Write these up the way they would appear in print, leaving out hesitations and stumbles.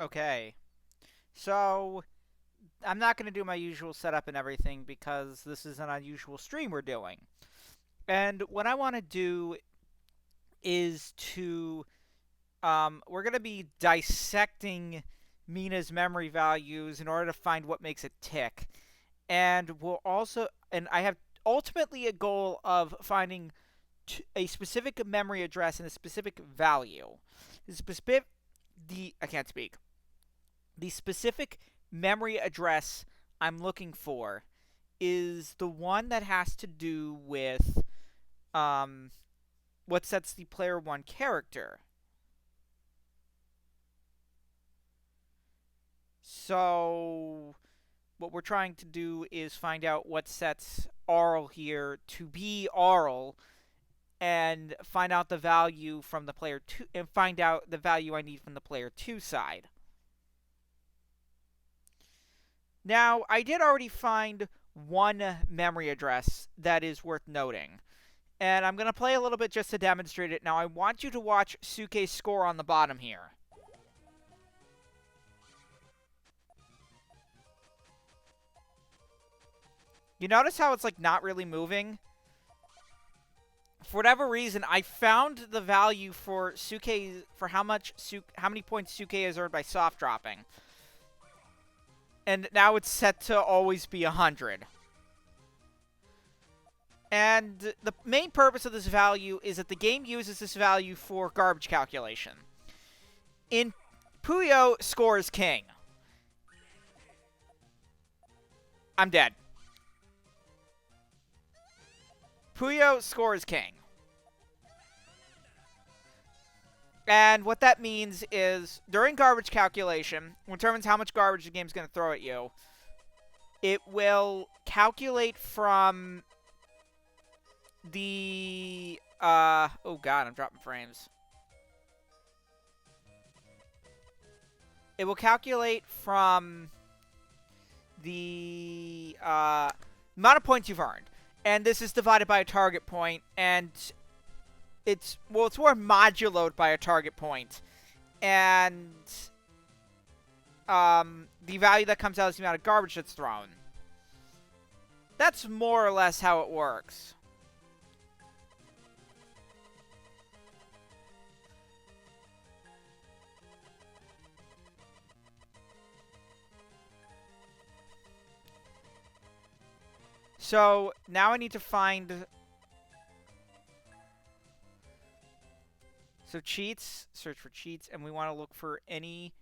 Okay, so I'm not going to do my usual setup and everything because this is an unusual stream we're doing. And what I want to do is we're going to be dissecting Minna's memory values in order to find what makes it tick. And I have ultimately a goal of finding a specific memory address and a specific value. I can't speak. The specific memory address I'm looking for is the one that has to do with um, what sets the player one character. So, what we're trying to do is find out what sets Arl here to be Arl and find out the value from the player two and find out the value I need from the player two side. Now, I did already find one memory address that is worth noting. And I'm going to play a little bit just to demonstrate it. Now, I want you to watch Suke's score on the bottom here. You notice how it's like not really moving? For whatever reason, I found the value for Suke for how many points Suke has earned by soft dropping. And now it's set to always be 100. And the main purpose of this value is that the game uses this value for garbage calculation. In Puyo, score is king. I'm dead. Puyo, score is king. And what that means is, during garbage calculation, which determines how much garbage the game's going to throw at you, it will calculate from the... oh god, I'm dropping frames. It will calculate from the amount of points you've earned. And this is divided by a target point, and it's more moduloed by a target point. And the value that comes out is the amount of garbage that's thrown. That's more or less how it works. So now I need to find... So cheats, search for cheats, and we want to look for any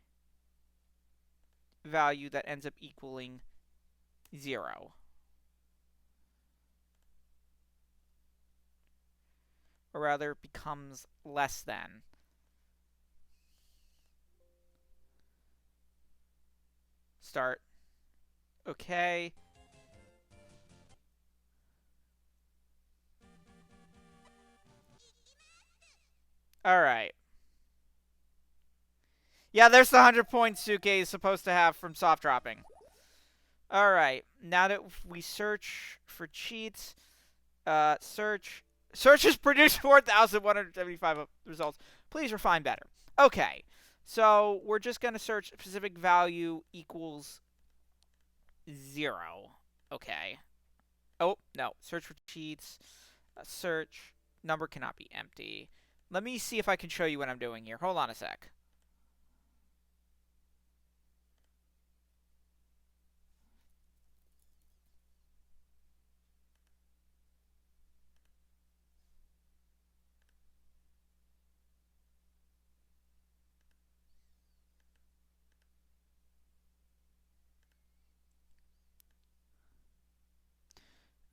value that ends up equaling 0. Or rather, becomes less than. Start. Okay. Alright. Yeah, there's the 100 points Suke is supposed to have from soft dropping. Alright, now that we search for cheats, search has produced 4,175 results. Please refine better. Okay, so we're just going to search specific value equals 0. Okay. Oh, no. Search for cheats. Search. Number cannot be empty. Let me see if I can show you what I'm doing here. Hold on a sec.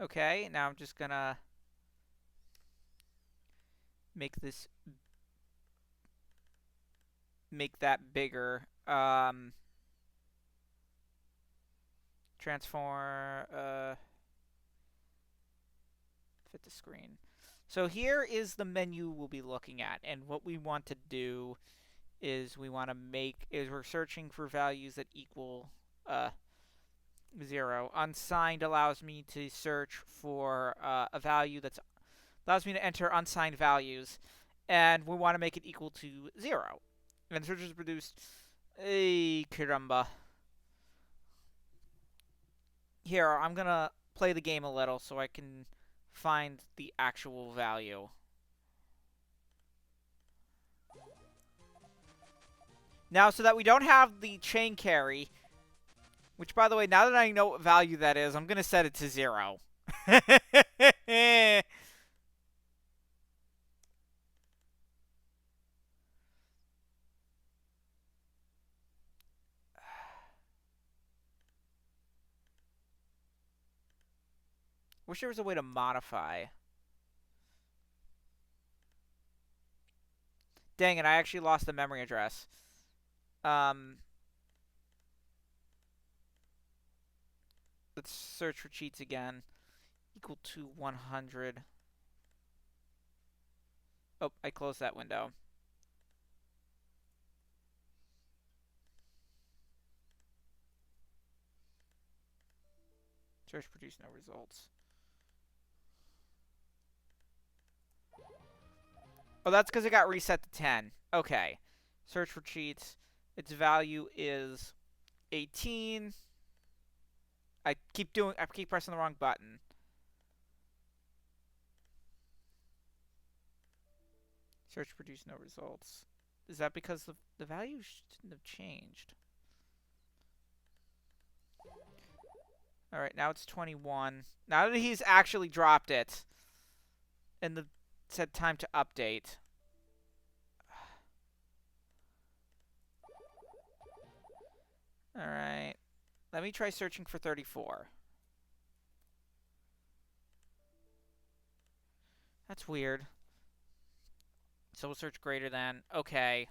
Okay, now I'm just gonna make that bigger. Transform, fit the screen. So here is the menu we'll be looking at, and what we want to do is we're searching for values that equal 0. Unsigned allows me to search for a value allows me to enter unsigned values, and we want to make it equal to 0. And the search is produced Hey, caramba. Here, I'm gonna play the game a little so I can find the actual value. Now, so that we don't have the chain carry, which, by the way, now that I know what value that is, I'm gonna set it to 0. Wish there was a way to modify. Dang it, I actually lost the memory address. Um, let's search for cheats again. Equal to 100. Oh, I closed that window. Search produce no results. Oh, that's because it got reset to 10. Okay. Search for cheats. Its value is 18. I keep pressing the wrong button. Search produce no results. Is that because the value shouldn't have changed? Alright, now it's 21. Now that he's actually dropped it, and the said time to update. Alright. Let me try searching for 34. That's weird. So we'll search greater than. Okay.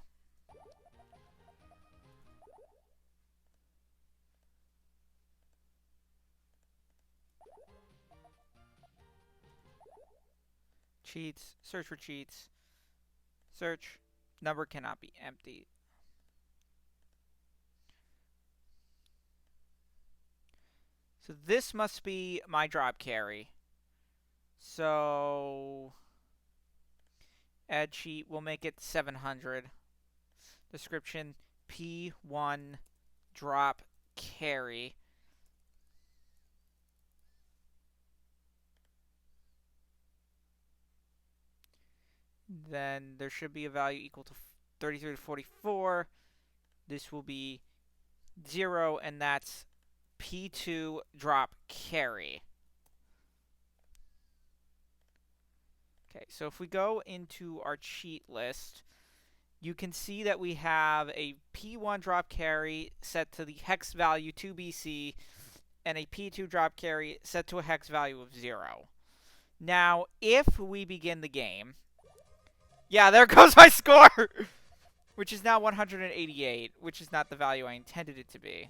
Cheats. Search for cheats. Search. Number cannot be empty. So this must be my drop carry. So add cheat. We'll make it 700. Description P1 drop carry. Then there should be a value equal to 33 to 44. This will be 0, and that's P2 drop carry. Okay, so if we go into our cheat list, you can see that we have a P1 drop carry set to the hex value 2BC and a P2 drop carry set to a hex value of 0. Now, if we begin the game... Yeah, there goes my score! Which is now 188, which is not the value I intended it to be.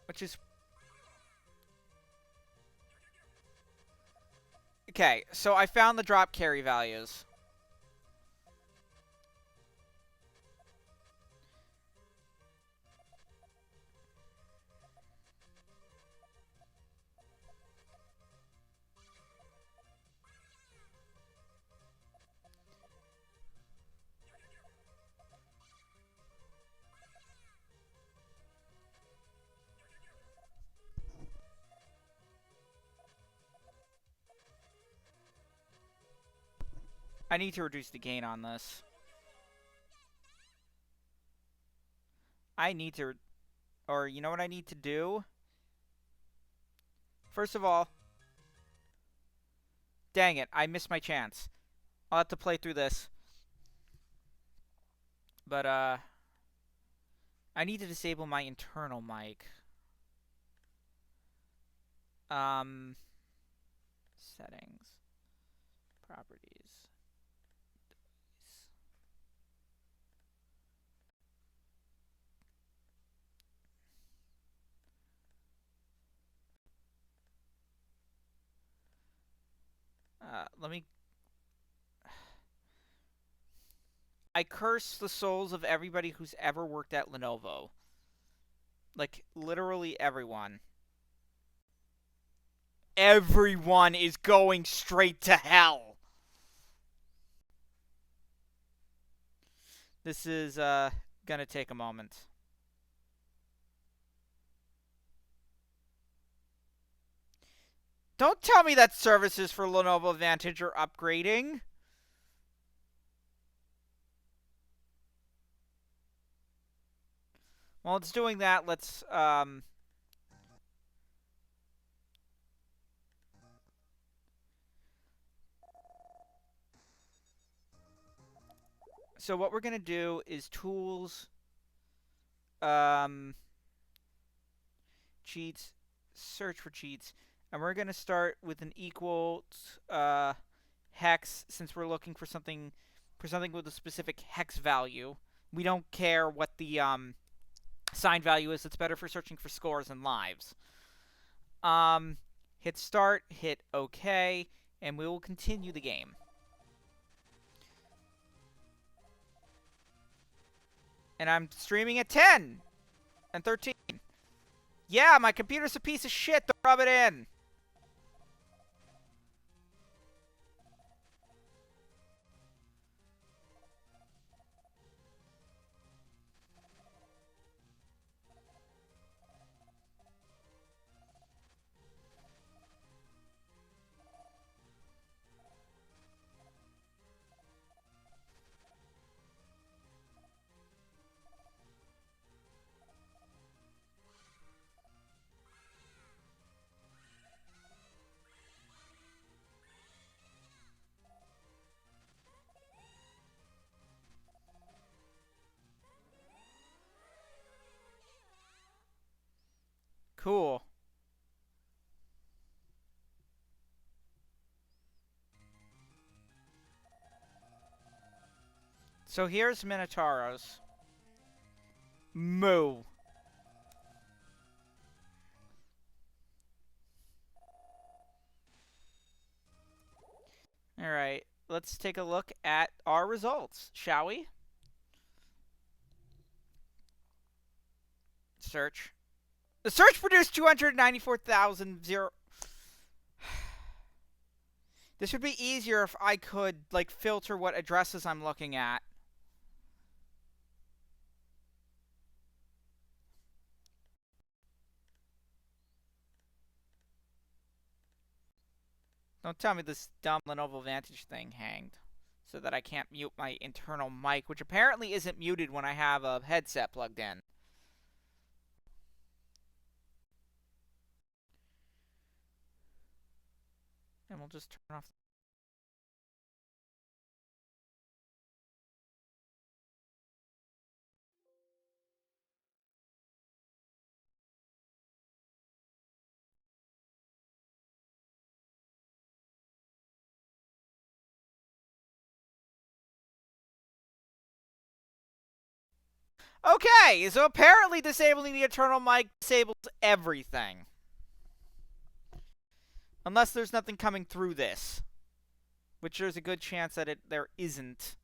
Which is... Okay, so I found the drop carry values. I need to reduce the gain on this. I need to... Or, you know what I need to do? First of all... Dang it, I missed my chance. I'll have to play through this. But, I need to disable my internal mic. Settings. Properties. Let me... I curse the souls of everybody who's ever worked at Lenovo. Like, literally everyone. Everyone is going straight to hell. This is gonna take a moment. Don't tell me that services for Lenovo Advantage are upgrading. While it's doing that, let's so what we're gonna do is tools, cheats, search for cheats, and we're gonna start with an equal hex since we're looking for something with a specific hex value. We don't care what the signed value is. It's better for searching for scores and lives. Hit start, hit OK, and we will continue the game. And I'm streaming at 10 and 13. Yeah, my computer's a piece of shit. Don't rub it in. Cool. So here's Minotauros. Moo. Alright, let's take a look at our results, shall we? Search. The search produced 294,000. This would be easier if I could, like, filter what addresses I'm looking at. Don't tell me this dumb Lenovo Vantage thing hanged so that I can't mute my internal mic, which apparently isn't muted when I have a headset plugged in. And we'll just turn off. Okay, so apparently disabling the internal mic disables everything. Unless there's nothing coming through this. Which there's a good chance that there isn't.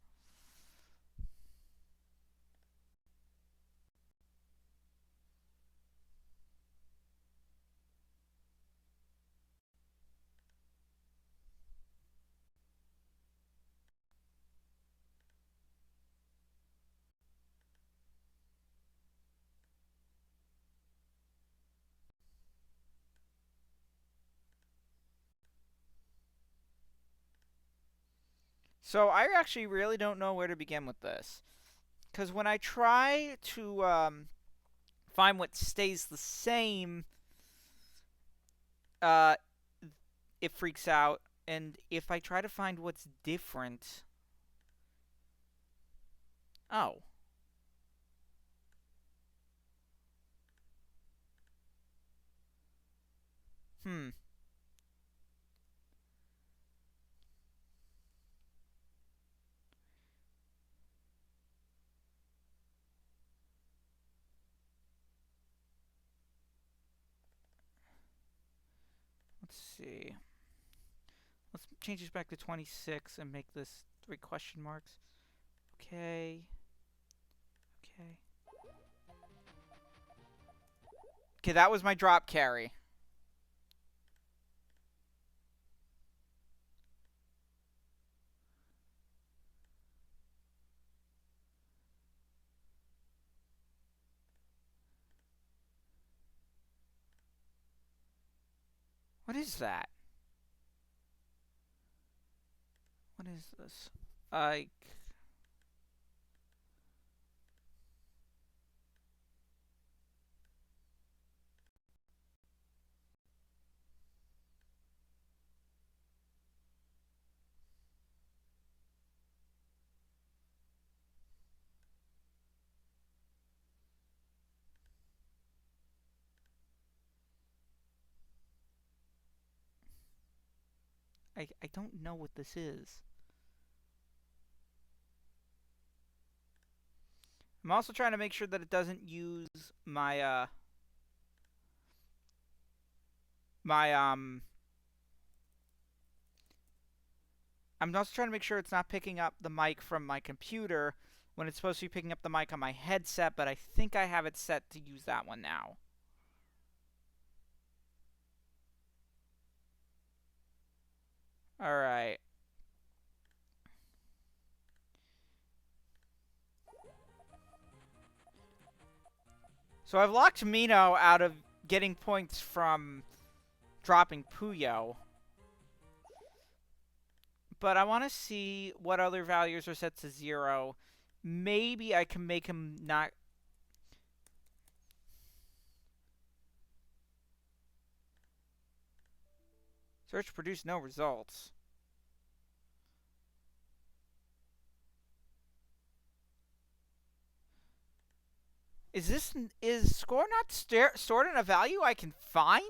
So I actually really don't know where to begin with this. Because when I try to find what stays the same, it freaks out. And if I try to find what's different... Oh. Hmm. Let's see. Let's change this back to 26 and make this 3 question marks. Okay. Okay. Okay, that was my drop carry. What is that? What is this? I I don't know what this is. I'm also trying to make sure that it doesn't use my. I'm also trying to make sure it's not picking up the mic from my computer when it's supposed to be picking up the mic on my headset, but I think I have it set to use that one now. Alright. So I've locked Minna out of getting points from dropping Puyo. But I want to see what other values are set to 0. Maybe I can make him not... Search produced no results. Is score not stored in a value I can find?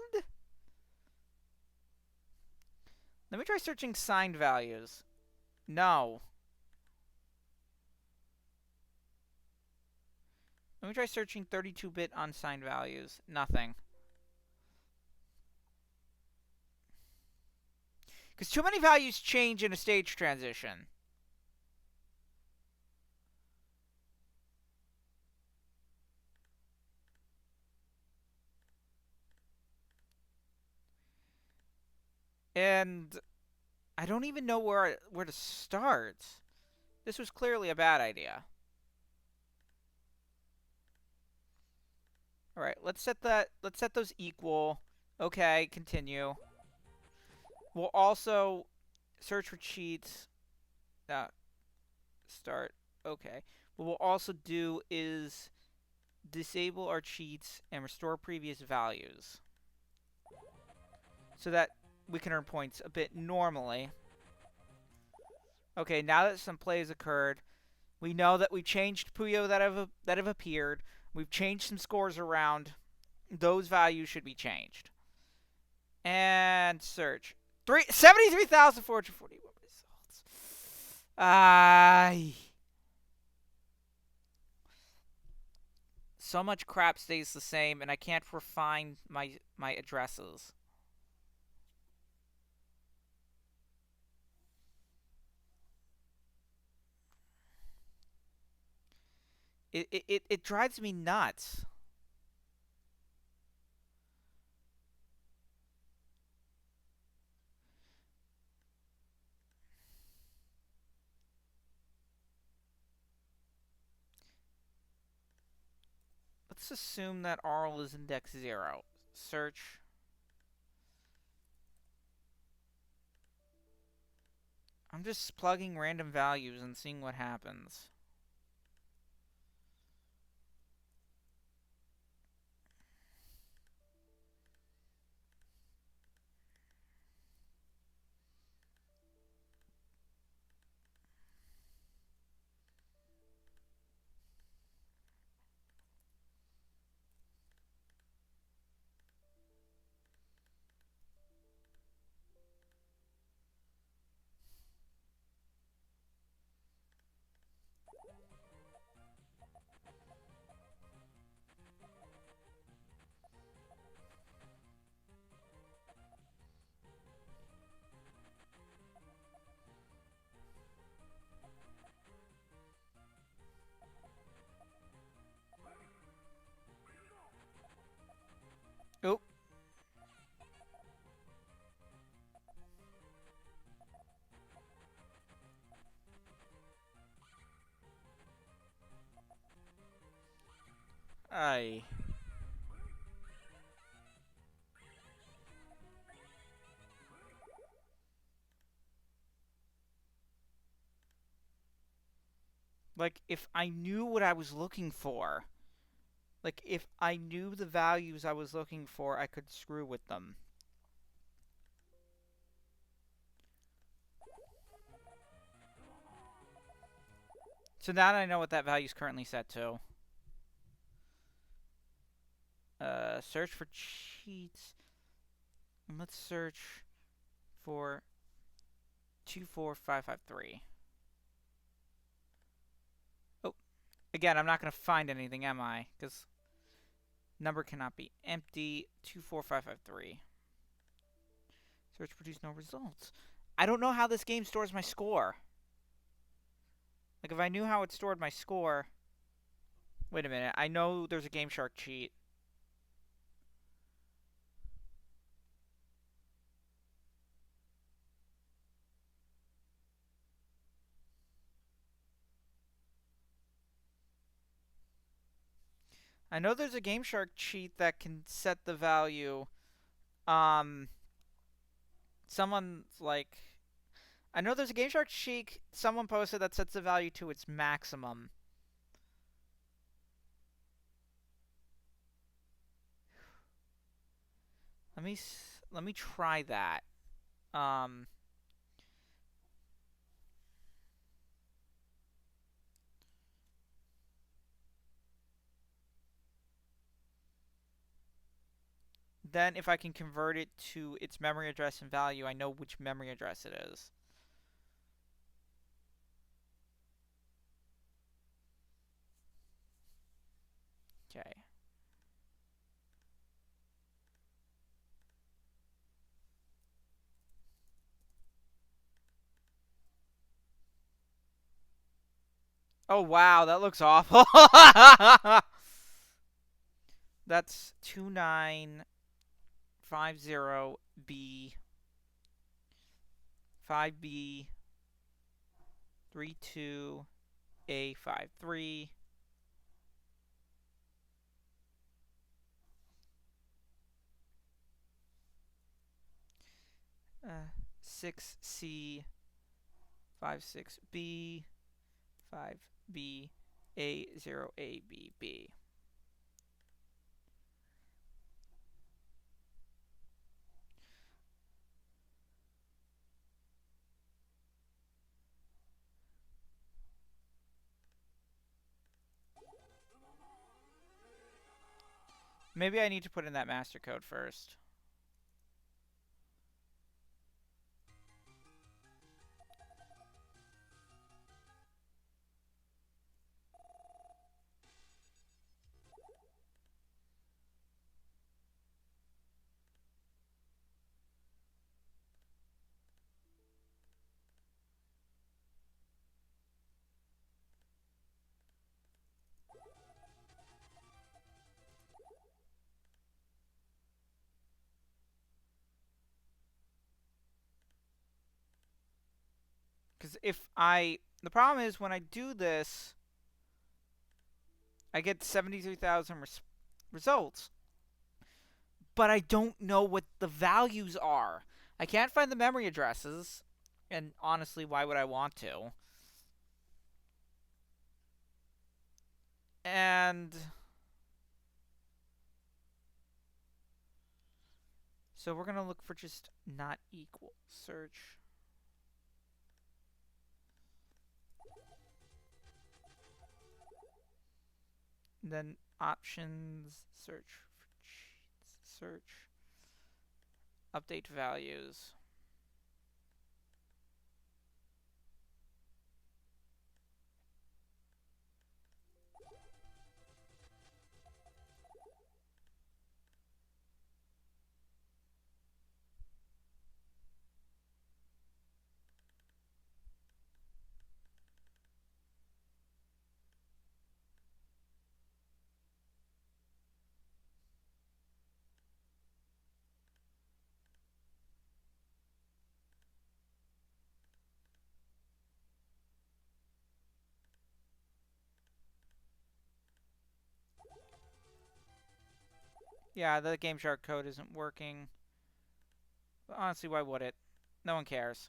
Let me try searching signed values. No. Let me try searching 32-bit unsigned values. Nothing. Because too many values change in a stage transition. And I don't even know where to start. This was clearly a bad idea. All right, let's set those equal. Okay, continue. We'll also search for cheats. Start. Okay. What we'll also do is disable our cheats and restore previous values so that we can earn points a bit normally. Okay, now that some plays occurred, we know that we changed Puyo that have appeared. We've changed some scores around. Those values should be changed. And search. 73,441 results. So much crap stays the same, and I can't refine my addresses. It drives me nuts. Let's assume that Arl is index 0. Search. I'm just plugging random values and seeing what happens. Oh. Aye. Like, if I knew what I was looking for, like, if I knew the values I was looking for, I could screw with them. So now that I know what that value is currently set to. Search for cheats. And let's search for 24553. Oh, again, I'm not going to find anything, am I? Because number cannot be empty. 24553. Search produce no results. I don't know how this game stores my score. Like, if I knew how it stored my score... Wait a minute. I know there's a Game Shark cheat. I know there's a Game Shark cheat that can set the value. Someone's like... I know there's a Game Shark cheat someone posted that sets the value to its maximum. Let me try that. Then if I can convert it to its memory address and value, I know which memory address it is. Okay. Oh, wow, that looks awful. That's 2950B 5B 32A53 6C 56B 5B A0ABB. Maybe I need to put in that master code first. Because if I... The problem is when I do this, I get 73,000 results. But I don't know what the values are. I can't find the memory addresses. And honestly, why would I want to? And... So we're going to look for just not equal. Search. And then options. Search for cheats. Search. Update values. Yeah, the Game Shark code isn't working. But honestly, why would it? No one cares.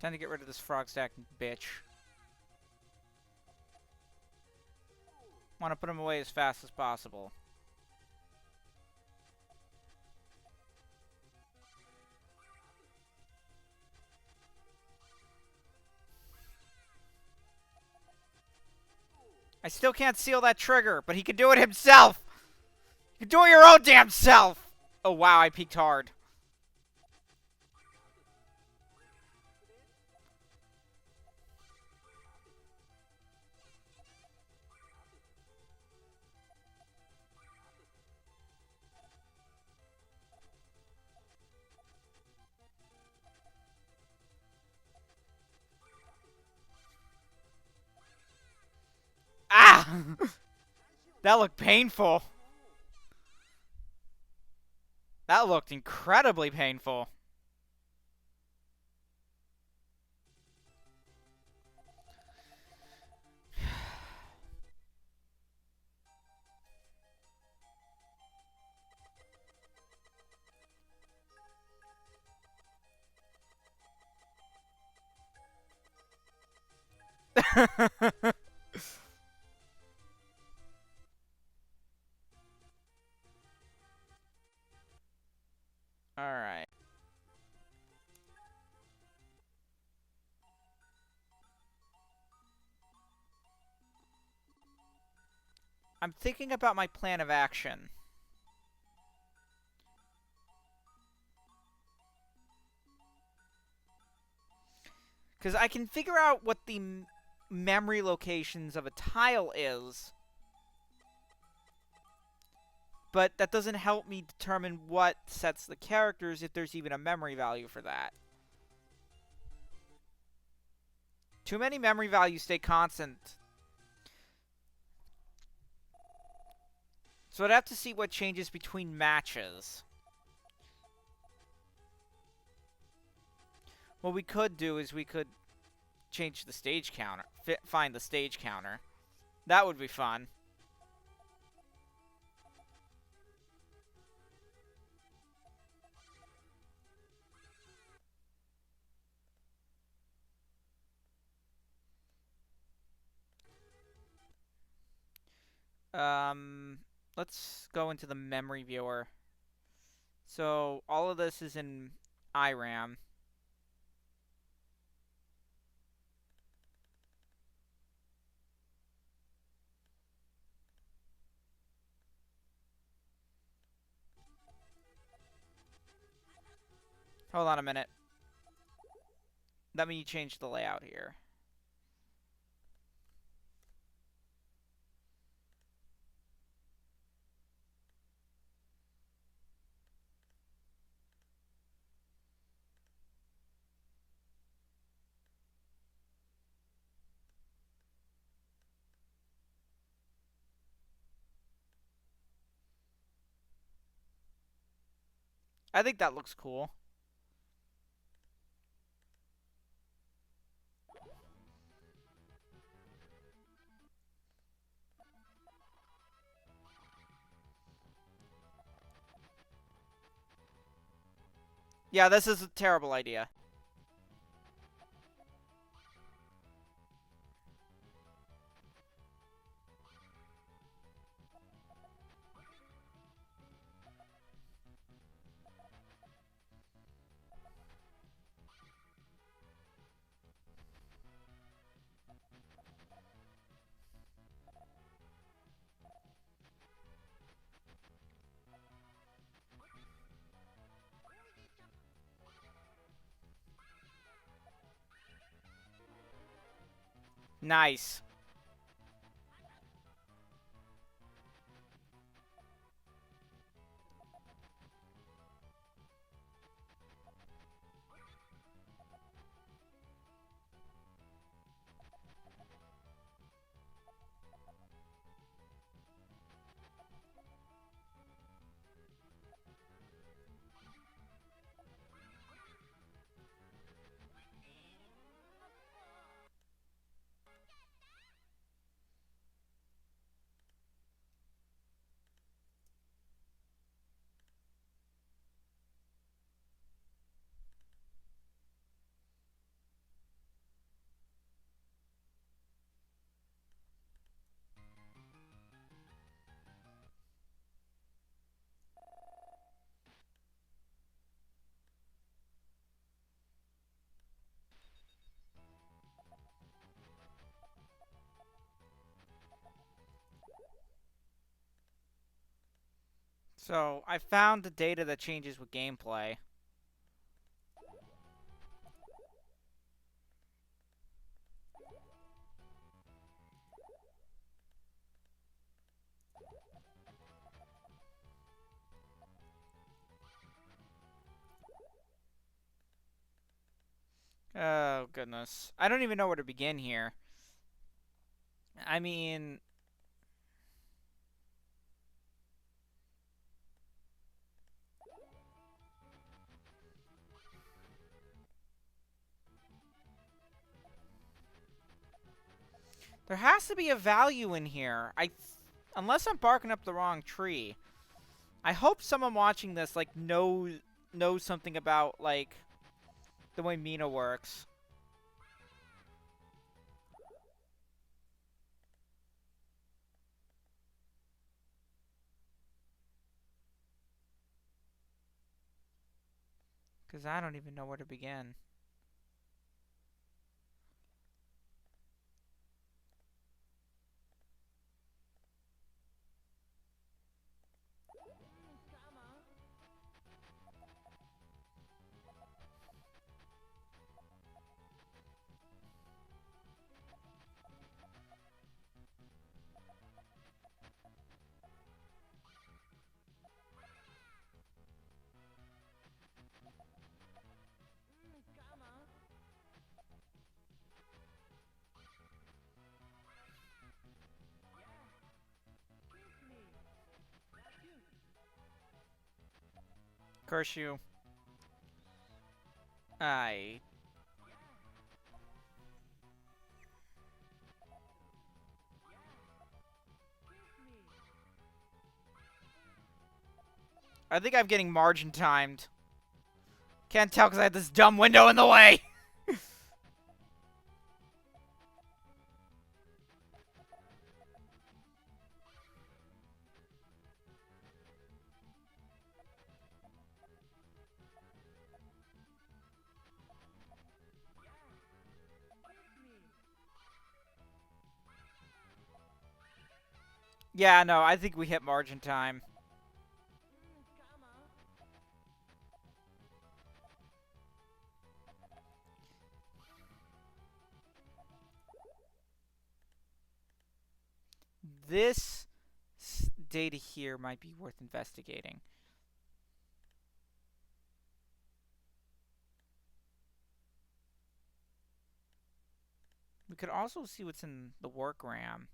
Time to get rid of this frog stack bitch. Want to put him away as fast as possible. I still can't seal that trigger, but he can do it himself! You can do it your own damn self! Oh wow, I peeked hard. Ah! That looked painful. That looked incredibly painful. Alright. I'm thinking about my plan of action. Because I can figure out what the memory locations of a tile is. But that doesn't help me determine what sets the characters if there's even a memory value for that. Too many memory values stay constant. So I'd have to see what changes between matches. What we could do is we could change the stage counter. Find the stage counter. That would be fun. Let's go into the memory viewer. So all of this is in IRAM. Hold on a minute. Let me change the layout here. I think that looks cool. Yeah, this is a terrible idea. Nice. So, I found the data that changes with gameplay. Oh, goodness. I don't even know where to begin here. I mean... There has to be a value in here. Unless I'm barking up the wrong tree. I hope someone watching this, like, knows something about, like, the way Minna works. Because I don't even know where to begin. Curse you. I think I'm getting margin timed. Can't tell because I had this dumb window in the way. Yeah, no, I think we hit margin time. This data here might be worth investigating. We could also see what's in the work RAM.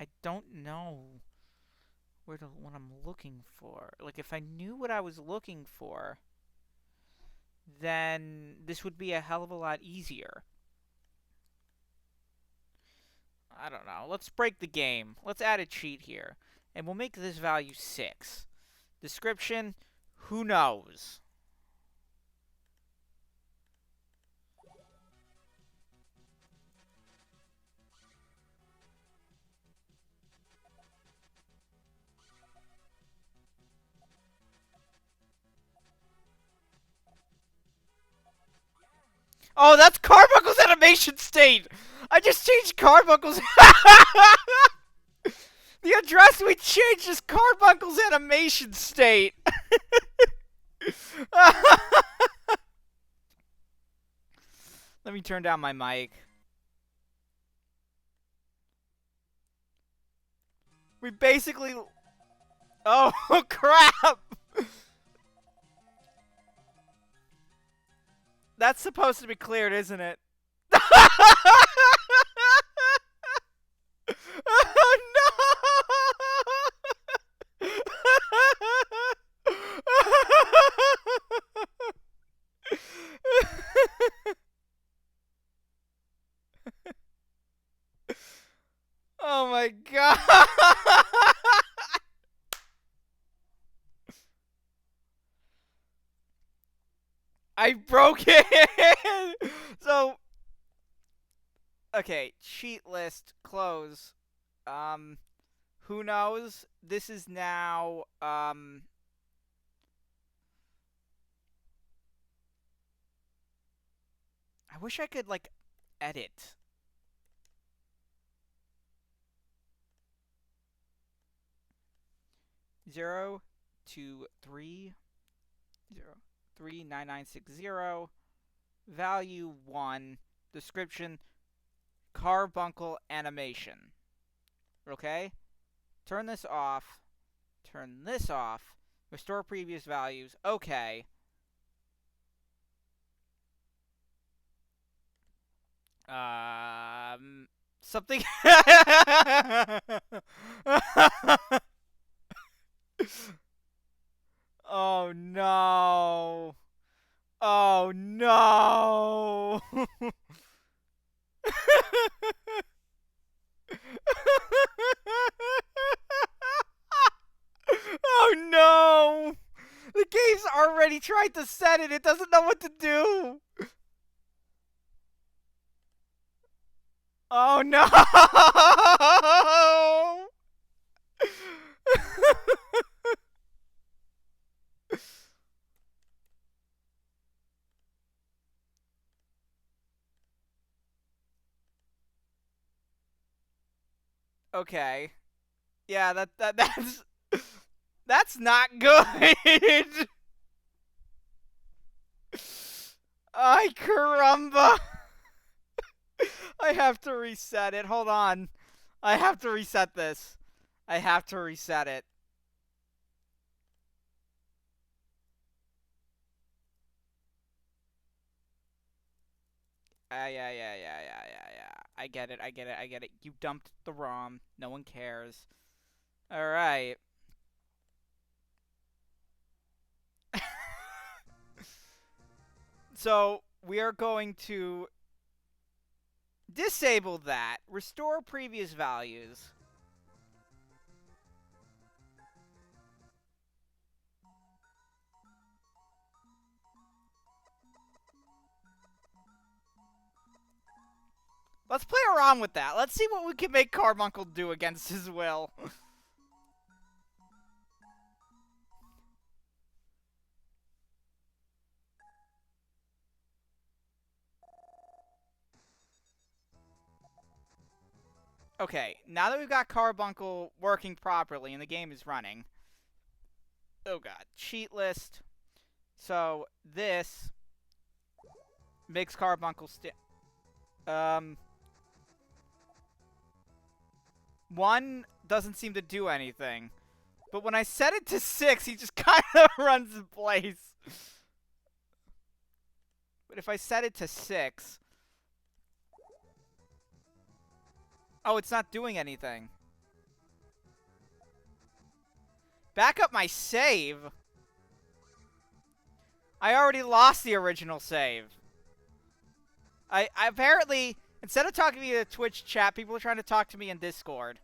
I don't know what I'm looking for. Like, if I knew what I was looking for, then this would be a hell of a lot easier. I don't know. Let's break the game. Let's add a cheat here. And we'll make this value 6. Description, who knows? Oh, that's Carbuncle's animation state! I just changed Carbuncle's... The address we changed is Carbuncle's animation state! Let me turn down my mic. We basically... Oh, crap! That's supposed to be cleared, isn't it? I broke it! So, okay, cheat list, close. Who knows? This is now, I wish I could, like, edit. Zero, 2, 3, 0, 3, 9, 9, 6, 0. Value 1. Description, carbuncle animation. Okay? Turn this off. Turn this off. Restore previous values. Okay. Something. Oh no. Oh no. Oh no. The game's already tried to set it. It doesn't know what to do. Oh no. Okay. Yeah, that's not good. Ay caramba. I have to reset it. Hold on. I have to reset this. I have to reset it. Yeah. I get it. You dumped the ROM. No one cares. Alright. So, we are going to disable that. Restore previous values. Let's play around with that. Let's see what we can make Carbuncle do against his will. Okay, now that we've got Carbuncle working properly and the game is running. Oh god, cheat list. So, this makes Carbuncle one doesn't seem to do anything. But when I set it to 6, he just kind of runs in place. But if I set it to 6... Oh, it's not doing anything. Back up my save? I already lost the original save. I apparently, instead of talking to me in a Twitch chat, people are trying to talk to me in Discord.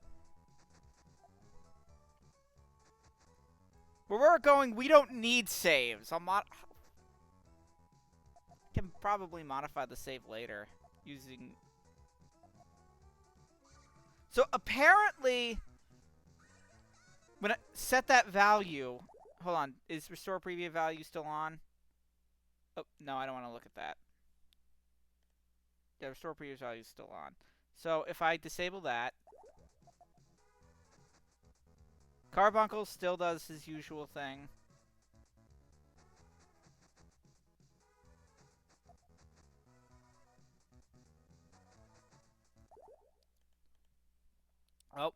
Where we're going, we don't need saves. Can probably modify the save later using... So apparently, when I set that value... Hold on, is restore previous value still on? Oh, no, I don't want to look at that. Yeah, restore previous value is still on. So if I disable that, Carbuncle still does his usual thing. Oh.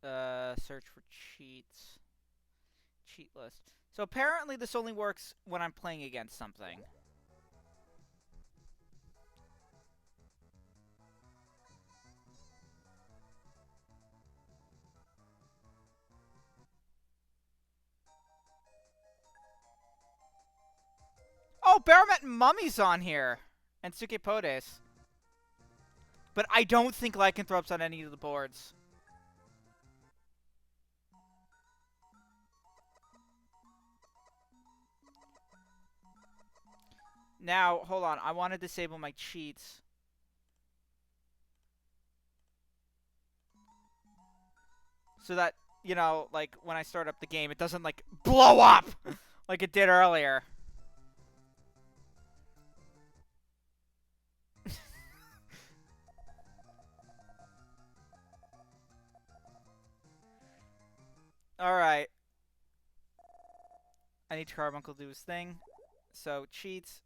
Search for cheats. Cheat list. So apparently this only works when I'm playing against something. Oh, Baromet and Mummy's on here. And Sukepodes. But I don't think Lycanthrope's on any of the boards. Now, hold on. I want to disable my cheats. So that, you know, like, when I start up the game, it doesn't, like, blow up like it did earlier. Alright. I need Carbuncle to do his thing. So, cheats.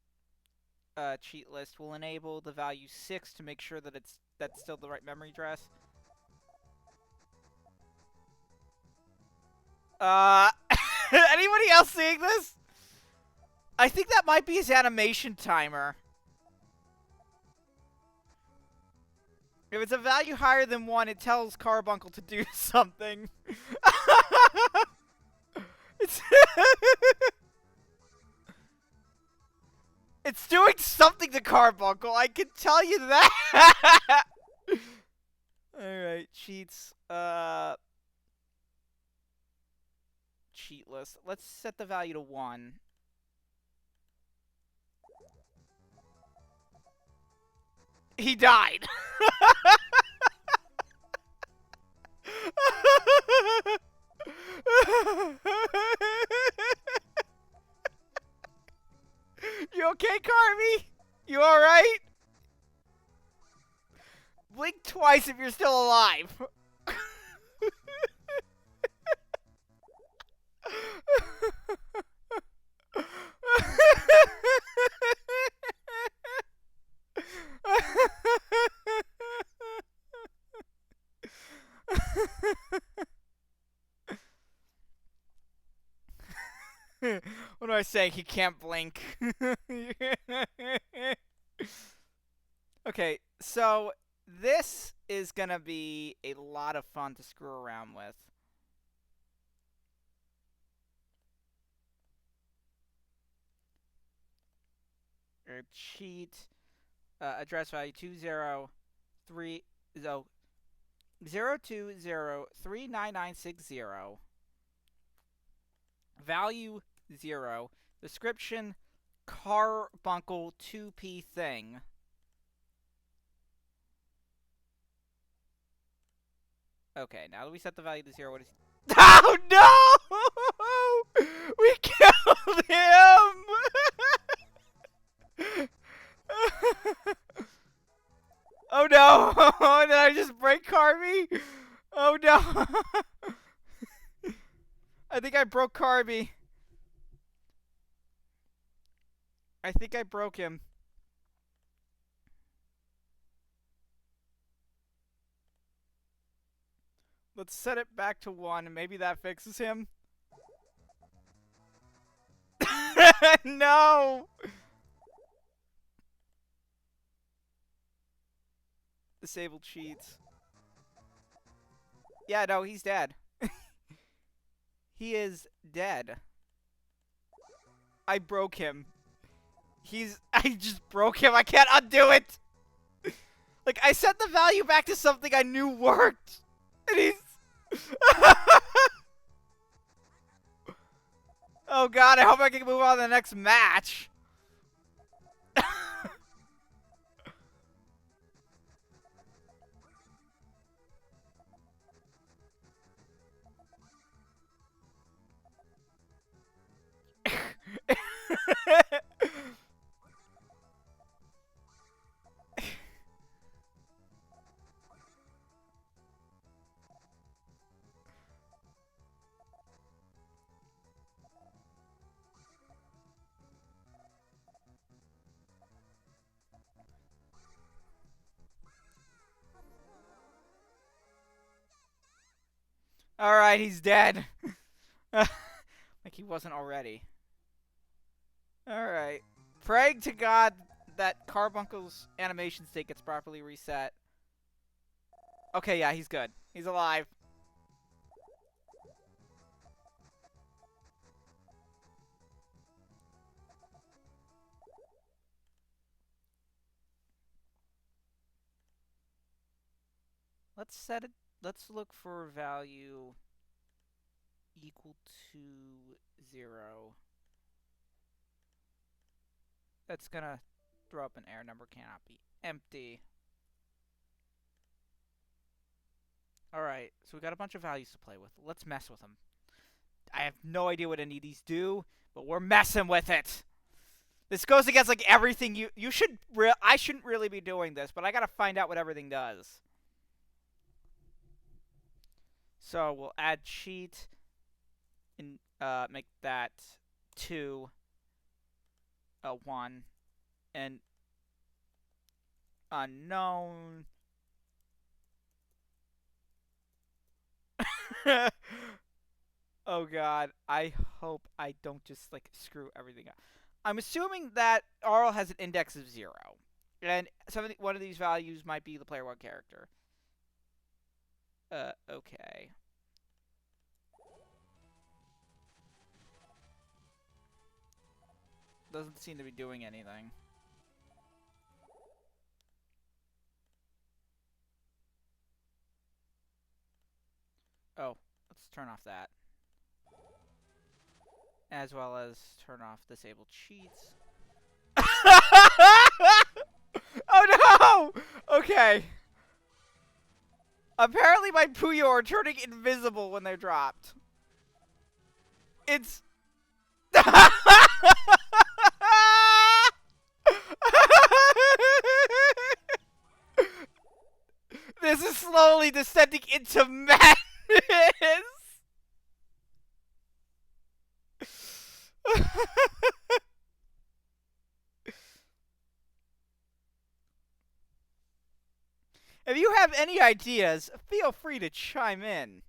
Cheat list will enable the value 6 to make sure that that's still the right memory address. Anybody else seeing this? I think that might be his animation timer. If it's a value higher than 1, it tells Carbuncle to do something. It's it's doing something to Carbuncle, I can tell you that! Alright, cheats. Cheat list. Let's set the value to 1. He died! You okay, Carmy? You alright? Blink twice if you're still alive. What am I saying? He can't blink. Okay, so this is gonna be a lot of fun to screw around with. Cheat. Address value 203 0203990. Value 0. Description: Carbuncle 2p thing. Okay, now that we set the value to 0, what is... Oh no! We killed him! Oh no! Did I just break Carby? Oh no! I think I broke Carby. I think I broke him. Let's set it back to 1, and maybe that fixes him. No! Disabled cheats. Yeah, no, he's dead. He is dead. I broke him. I just broke him. I can't undo it! Like, I set the value back to something I knew worked. And he's... Oh god, I hope I can move on to the next match. Alright, he's dead. Like he wasn't already. Alright. Praying to God that Carbuncle's animation state gets properly reset. Okay, yeah, he's good. He's alive. Let's set it. Let's look for value equal to 0. That's gonna throw up an error. Number cannot be empty. Alright, so we got a bunch of values to play with. Let's mess with them. I have no idea what any of these do, but we're messing with it. This goes against like everything you should. I shouldn't really be doing this, but I gotta find out what everything does. So we'll add cheat and make that 2, 1, and unknown. Oh god, I hope I don't just like screw everything up. I'm assuming that Arl has an index of 0. And one of these values might be the player 1 character. Okay. Doesn't seem to be doing anything. Oh, let's turn off that. As well as turn off disable cheats. Oh no! Okay. Apparently my Puyo are turning invisible when they're dropped. It's... This is slowly descending into madness! If you have any ideas, feel free to chime in.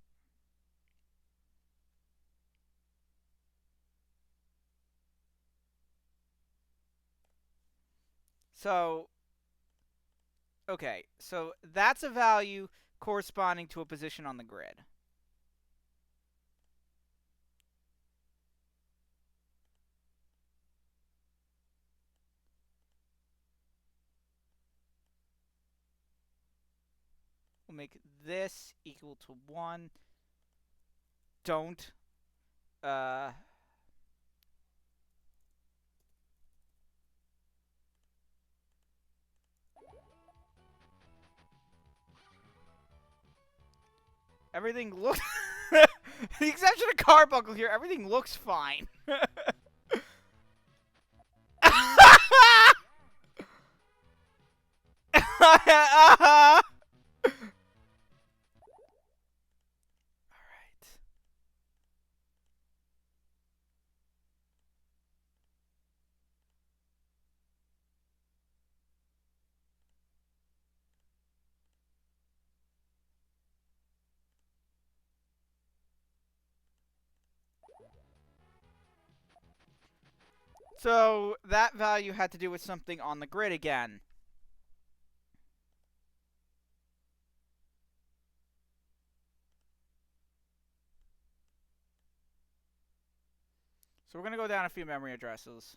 So, okay, so that's a value corresponding to a position on the grid. We'll make this equal to 1. Don't. Everything looks... The exception of Carbuncle here, everything looks fine. Alright. So that value had to do with something on the grid again. So we're going to go down a few memory addresses.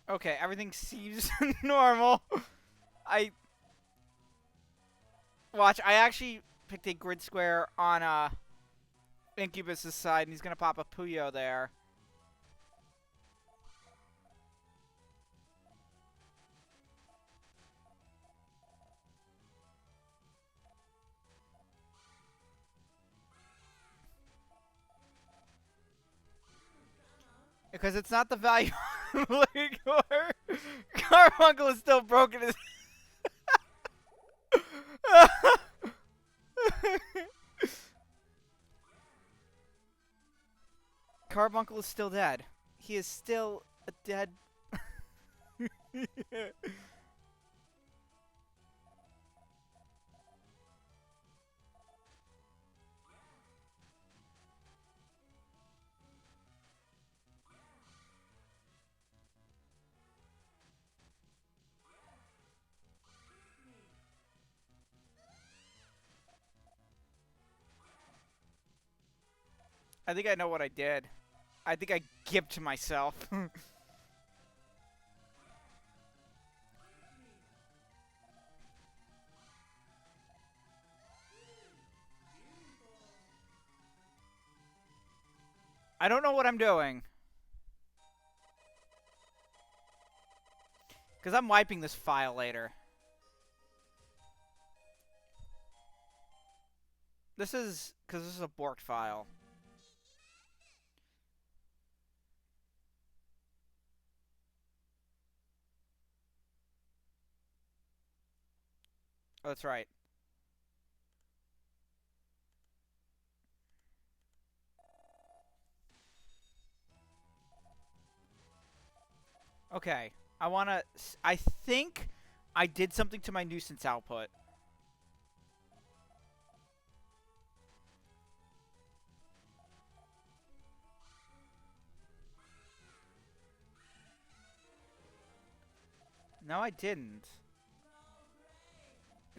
Okay, everything seems normal. Watch, I actually picked a grid square on Incubus's side, and he's going to pop a Puyo there. Because it's not the value I'm looking for. Carbuncle is still broken as... Carbuncle is still dead. He is still a dead... I think I know what I did. I think I gimped myself. I don't know what I'm doing. Because I'm wiping this file later. This is... Because this is a borked file. Oh, that's right. Okay. I want to... I think I did something to my nuisance output. No, I didn't.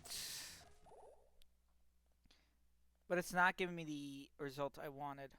It's... But it's not giving me the result I wanted.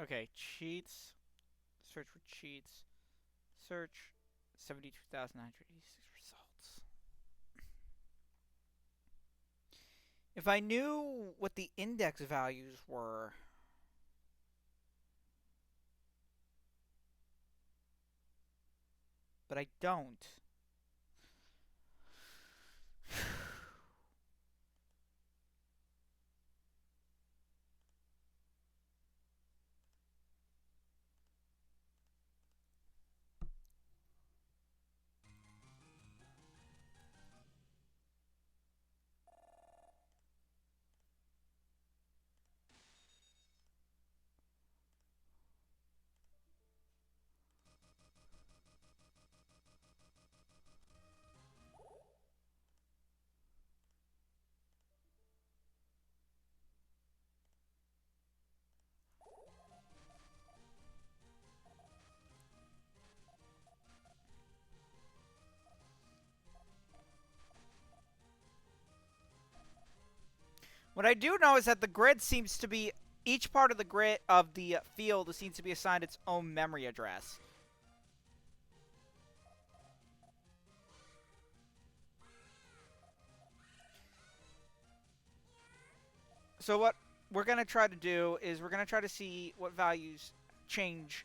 Okay, cheats. Search for cheats. Search 72,986 results. If I knew what the index values were... But I don't. What I do know is that the grid seems to be... Each part of the grid of the field seems to be assigned its own memory address. So what we're going to try to do is we're going to try to see what values change.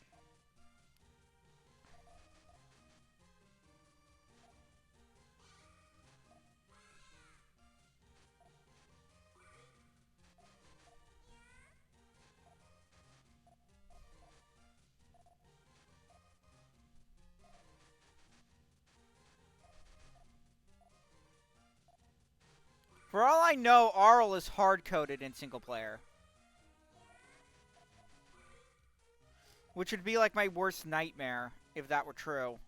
For all I know, Arl is hard-coded in single player. Which would be like my worst nightmare, if that were true.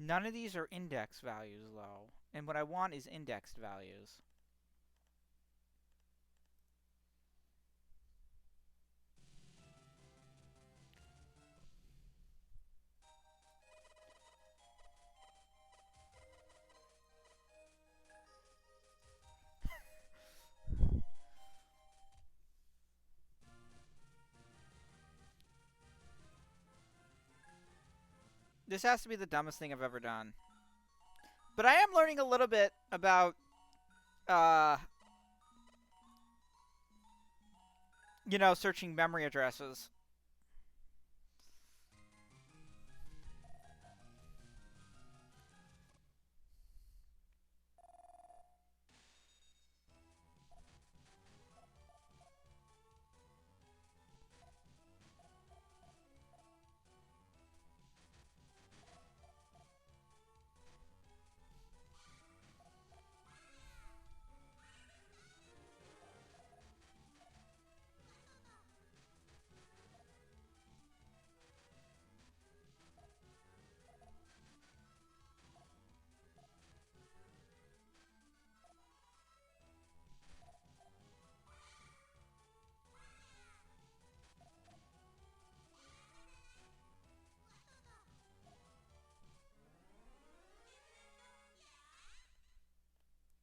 None of these are index values, though. And what I want is indexed values. This has to be the dumbest thing I've ever done. But I am learning a little bit about, uh, searching memory addresses.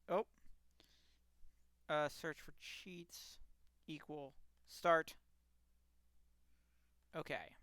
Oh. Search for cheats equal start. Okay.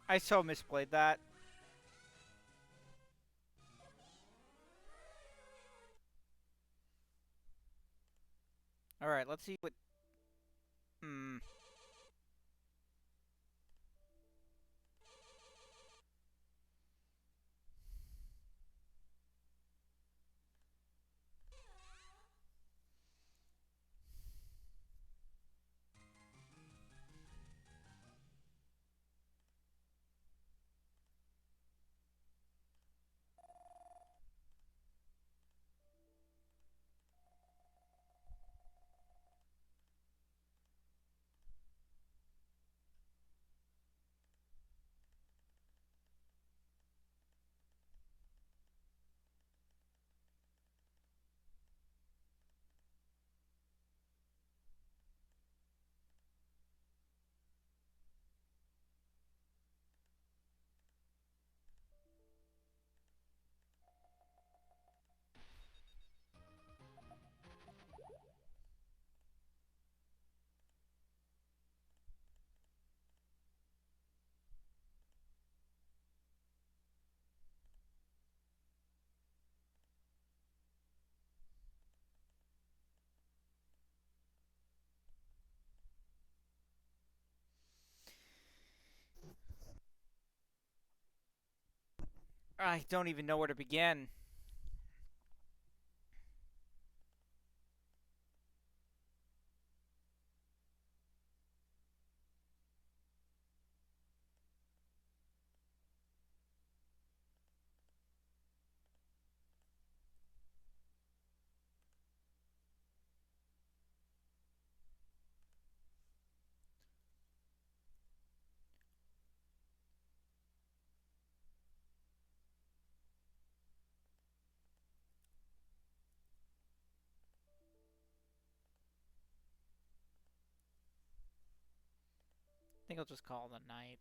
I so misplayed that. Alright, let's see what... Hmm. I don't even know where to begin. I think I'll just call it a night.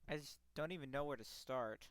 I just don't even know where to start.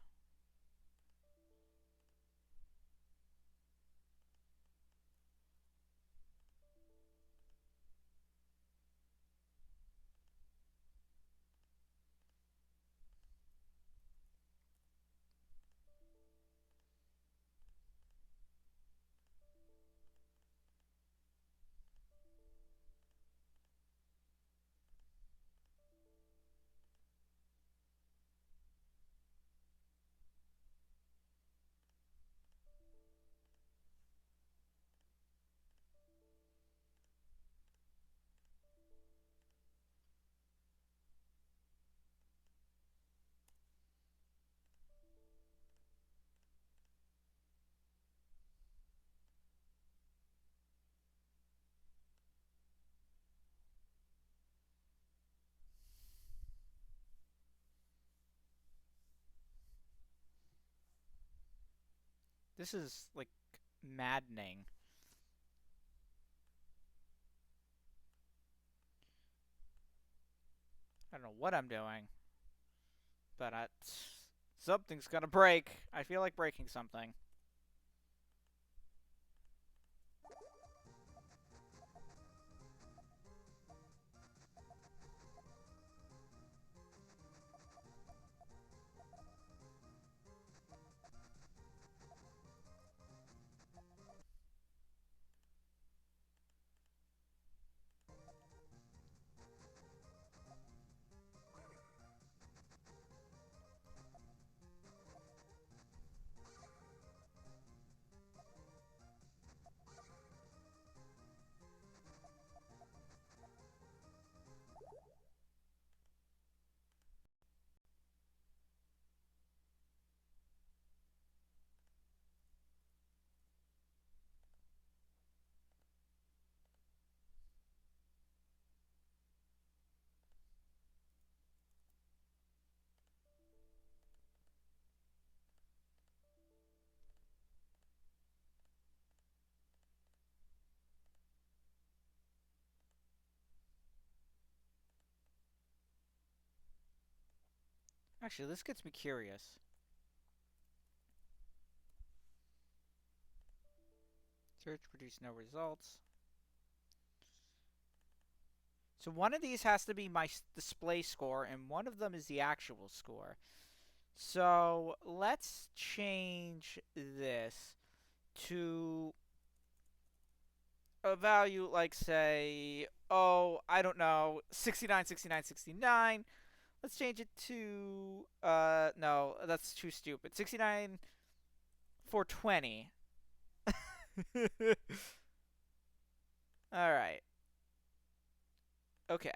This is, like, maddening. I don't know what I'm doing, but something's gonna break. I feel like breaking something. Actually, this gets me curious. Search, produce no results. So one of these has to be my display score, and one of them is the actual score. So let's change this to a value like, say, oh, I don't know, 69, 69, 69. Let's change it to, no, that's too stupid. 69, 420. Alright. Okay.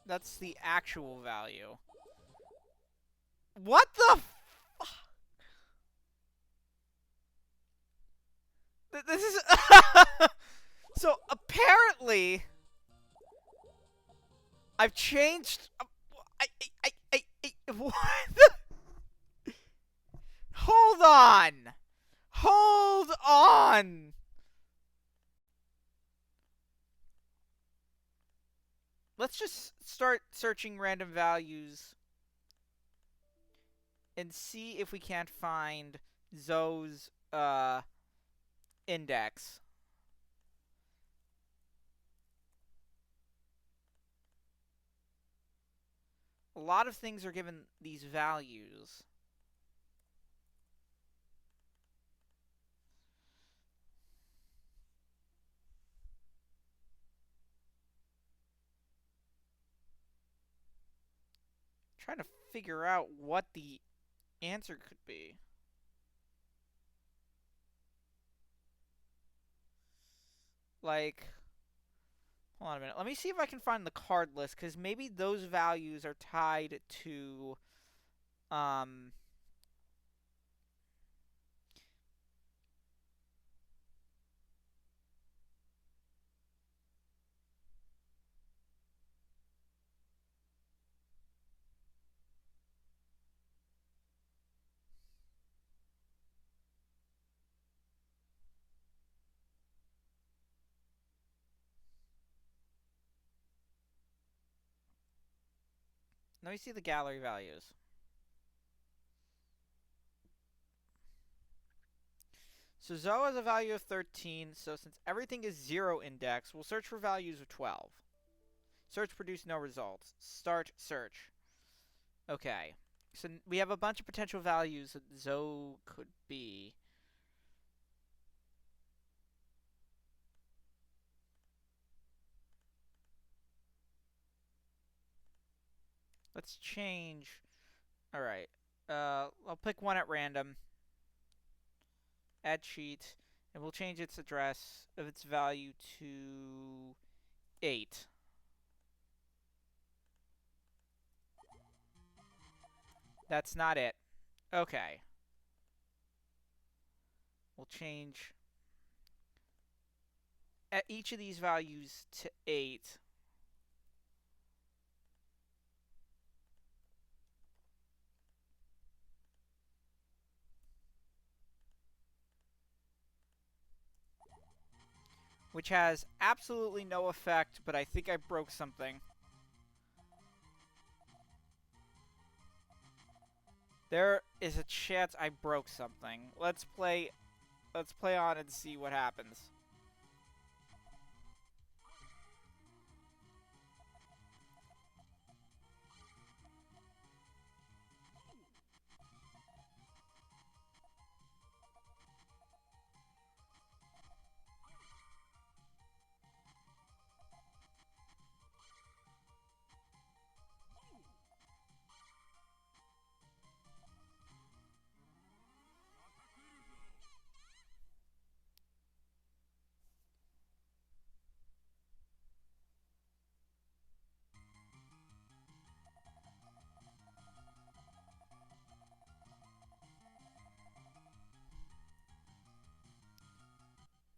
That's the actual value. What the this is... So, apparently, I've changed... what the... Hold on! Hold on! Let's just start searching random values and see if we can't find Zoe's, index. A lot of things are given these values. Trying to figure out what the answer could be. Like, hold on a minute. Let me see if I can find the card list, because maybe those values are tied to, um... let me see the gallery values. So Zoe has a value of 13, so since everything is 0 index, we'll search for values of 12. Search produce no results. Start search. Okay. So we have a bunch of potential values that Zoe could be. Let's change. Alright. I'll pick one at random. Add cheat. And we'll change its address of its value to 8. That's not it. Okay. We'll change at each of these values to 8. Which has absolutely no effect, but I think I broke something. There is a chance I broke something. Let's play on and see what happens.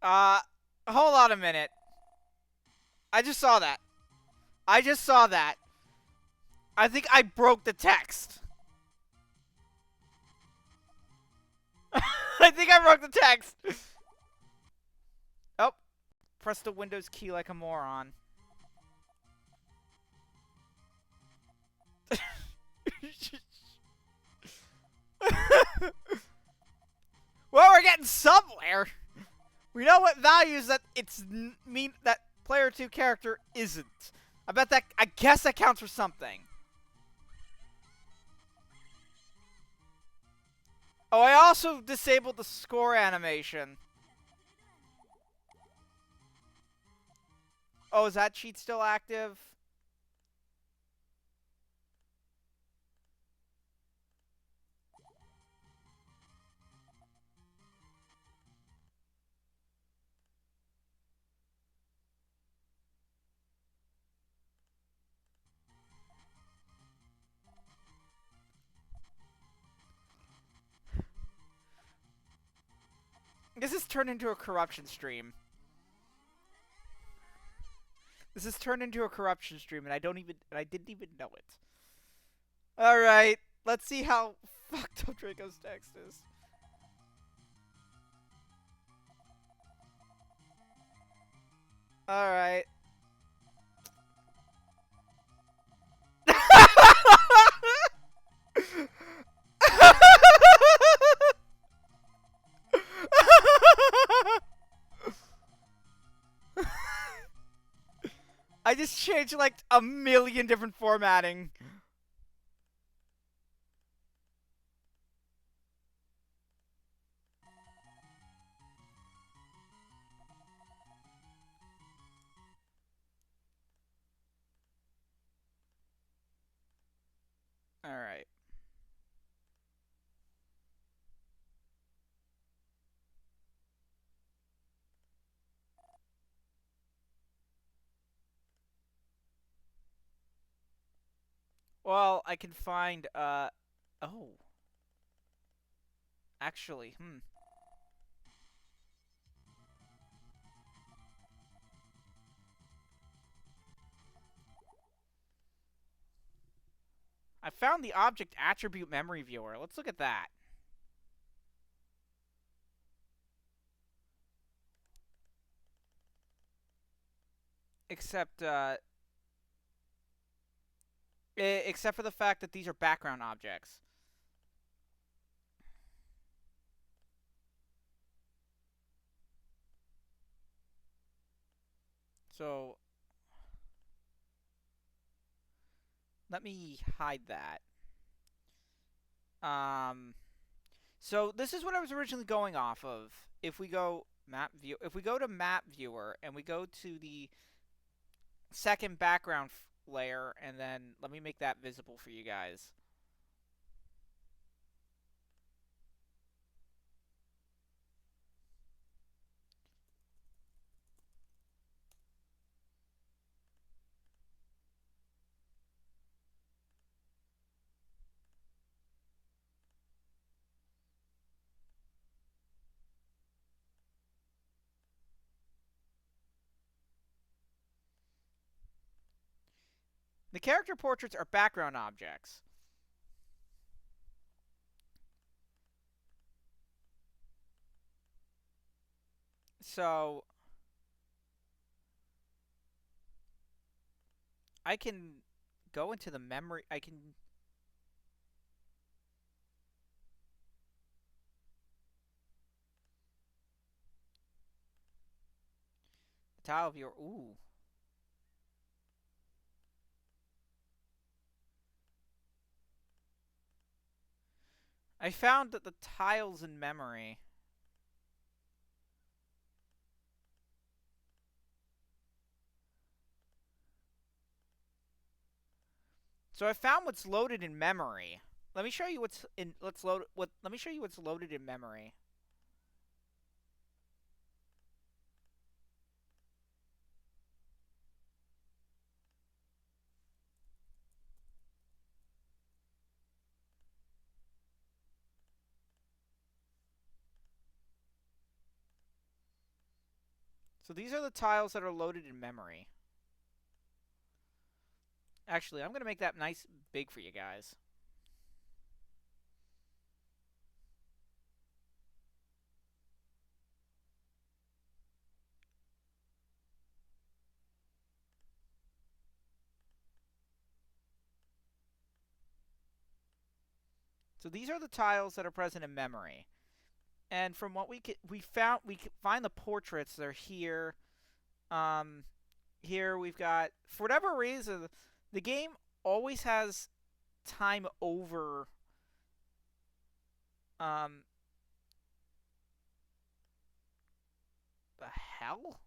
Uh, hold on a minute. I just saw that. I just saw that. I think I broke the text. I think I broke the text. Oh, press the Windows key like a moron. Well, we're getting somewhere. We know what values that it's mean that player 2 character isn't. I bet that I guess that counts for something. Oh, I also disabled the score animation. Oh, is that cheat still active? This has turned into a corruption stream. This has turned into a corruption stream, and I didn't even know it. All right, let's see how fucked up Draco's text is. All right. I just changed like a million different formatting. All right. Well, I can find oh. Actually, I found the object attribute memory viewer. Let's look at that. Except except for the fact that these are background objects. So let me hide that. So this is what I was originally going off of. If we go if we go to map viewer and we go to the second background layer, and then let me make that visible for you guys. The character portraits are background objects. So I can go into the memory. I can. Tile viewer. Ooh. I found that the tiles in memory. So I found what's loaded in memory. Let me show you what's in. Let's load what. Let me show you what's loaded in memory. So these are the tiles that are loaded in memory. Actually, I'm gonna make that nice big for you guys. So these are the tiles that are present in memory. And from what we found, we can find the portraits. They're here. Um, Here we've got, for whatever reason, the game always has time over. Um, the hell?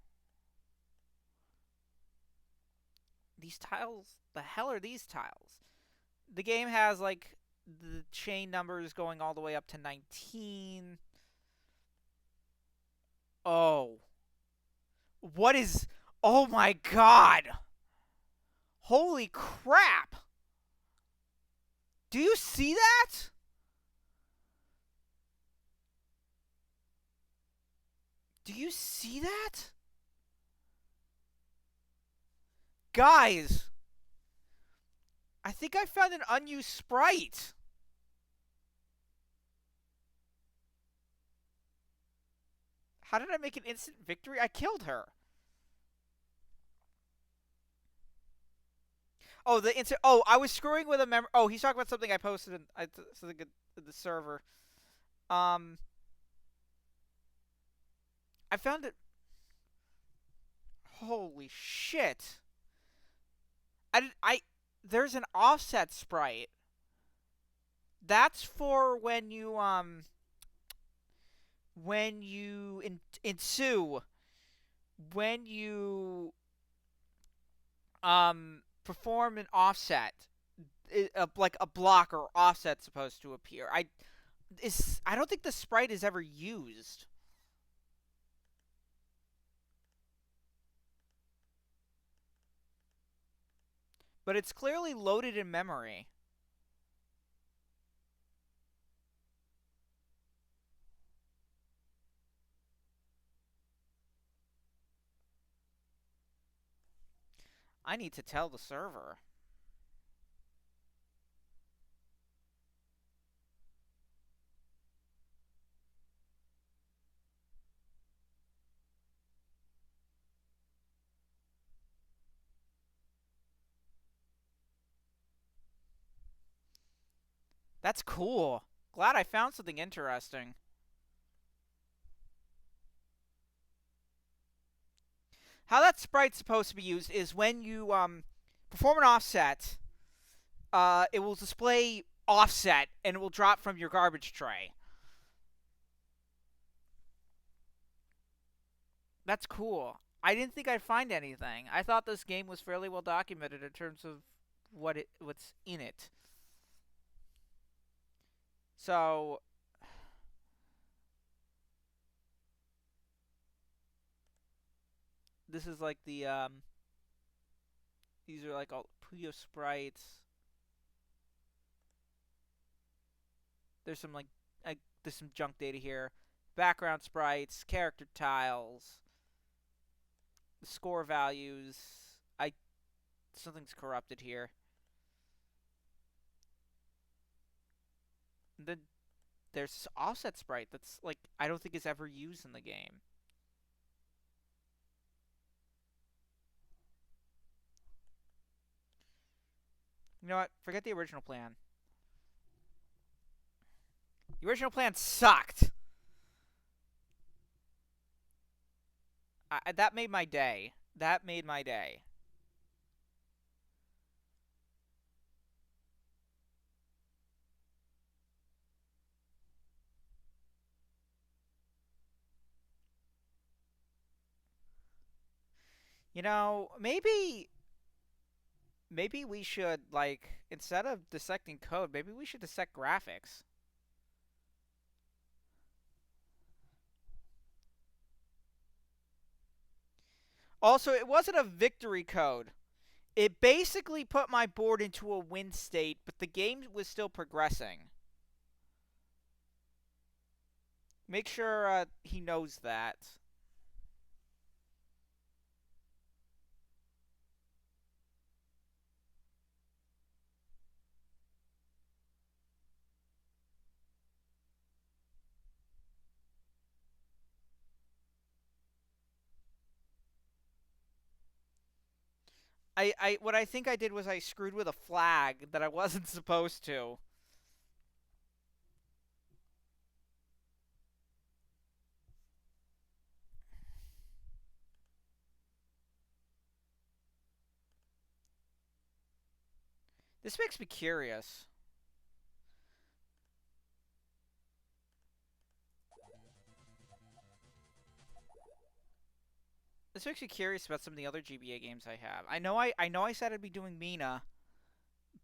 These tiles. The hell are these tiles? The game has like the chain numbers going all the way up to 19. Oh. What is. Oh my god! Holy crap! Do you see that? Do you see that? Guys! I think I found an unused sprite. How did I make an instant victory? I killed her. Oh, the instant. Oh, I was screwing with a member. Oh, he's talking about something I posted in something in the server. Um, I found it. Holy shit! I did. I There's an offset sprite. That's for when you ensue when you perform an offset, like a block or offset supposed to appear. I don't think the sprite is ever used. But it's clearly loaded in memory. I need to tell the server. That's cool. Glad I found something interesting. How that sprite's supposed to be used is when you perform an offset, it will display offset and it will drop from your garbage tray. That's cool. I didn't think I'd find anything. I thought this game was fairly well documented in terms of what's in it. So this is like these are like all Puyo sprites. There's some there's some junk data here. Background sprites, character tiles, the score values. I Something's corrupted here. then there's this offset sprite that's like I don't think is ever used in the game. You know what? Forget the original plan. The original plan sucked. That made my day. That made my day. You know, maybe we should like instead of dissecting code, maybe we should dissect graphics. Also, it wasn't a victory code. It basically put my board into a win state, but the game was still progressing. Make sure he knows that. What I think I did was I screwed with a flag that I wasn't supposed to. This makes me curious. This makes me curious about some of the other GBA games I have. I know I said I'd be doing Minna,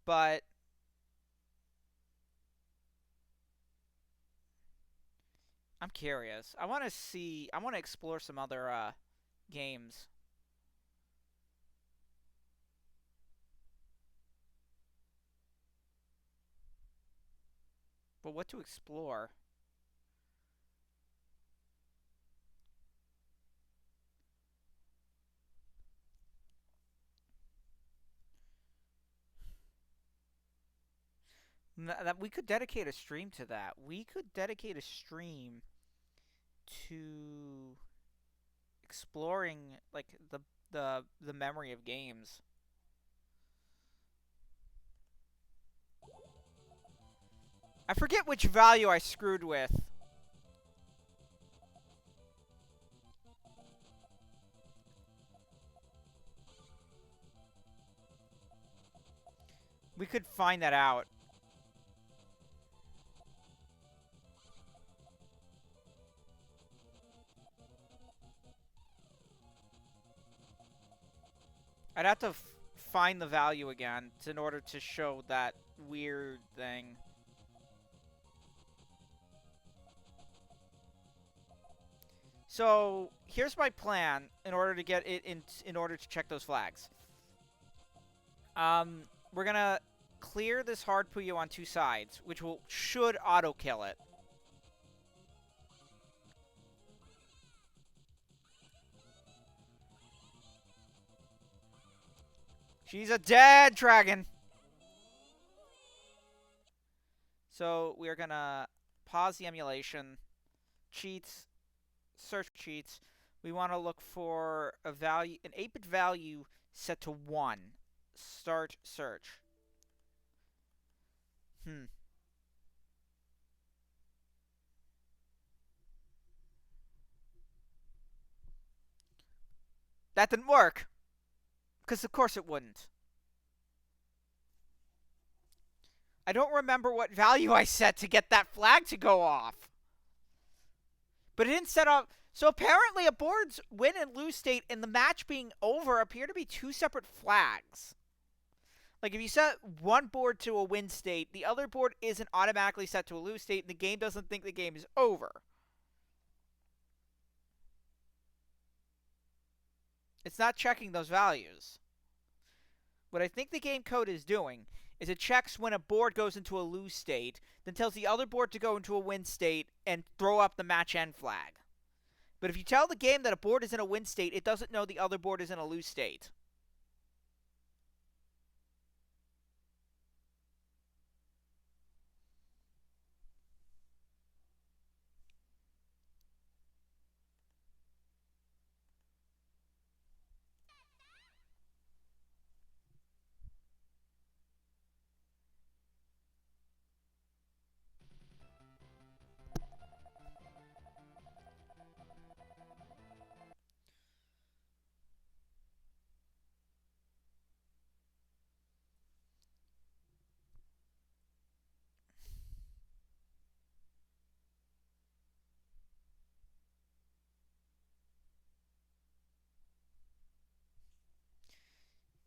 but I'm curious. I want to see. I want to explore some other games. But what to explore? That we could dedicate a stream to that. We could dedicate a stream to exploring like the memory of games. I forget which value I screwed with. We could find that out. I'd have to find the value again in order to show that weird thing. So here's my plan in order to get it in order to check those flags. We're gonna clear this hard Puyo on two sides, which should auto kill it. She's a dead dragon. So we are gonna pause the emulation, cheats, search cheats. We want to look for a value, an 8-bit value set to 1. Start search. That didn't work. Because of course it wouldn't. I don't remember what value I set to get that flag to go off. But it didn't set up. So apparently a board's win and lose state and the match being over appear to be two separate flags. Like if you set one board to a win state, the other board isn't automatically set to a lose state, and the game doesn't think the game is over. It's not checking those values. What I think the game code is doing is it checks when a board goes into a lose state, then tells the other board to go into a win state and throw up the match end flag. But if you tell the game that a board is in a win state, it doesn't know the other board is in a lose state.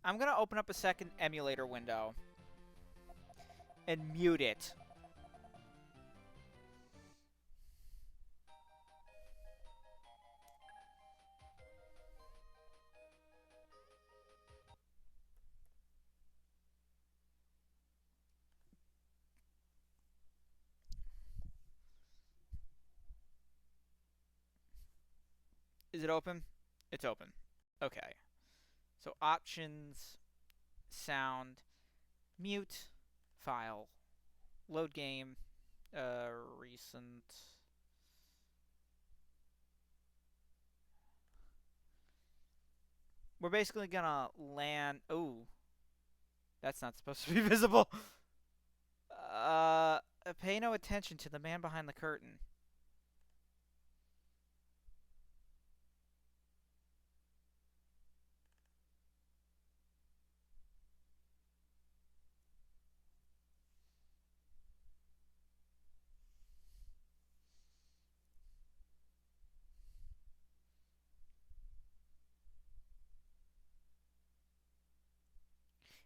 I'm gonna open up a second emulator window and mute it. Is it open? It's open. Okay. So options, sound, mute, file, load game, recent. We're basically gonna land. Oh, that's not supposed to be visible. Pay no attention to the man behind the curtain.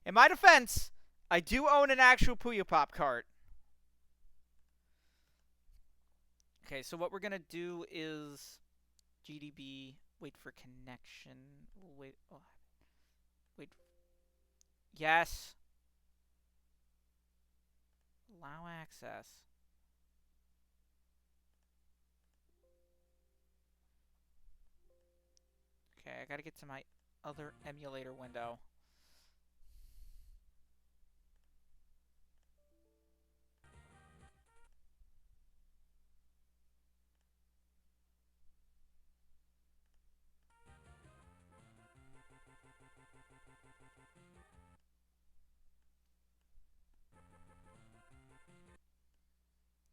In my defense, I do own an actual Puyo Pop cart. Okay, so what we're gonna do is GDB, wait for connection, wait. Yes. Allow access. Okay, I gotta get to my other emulator window.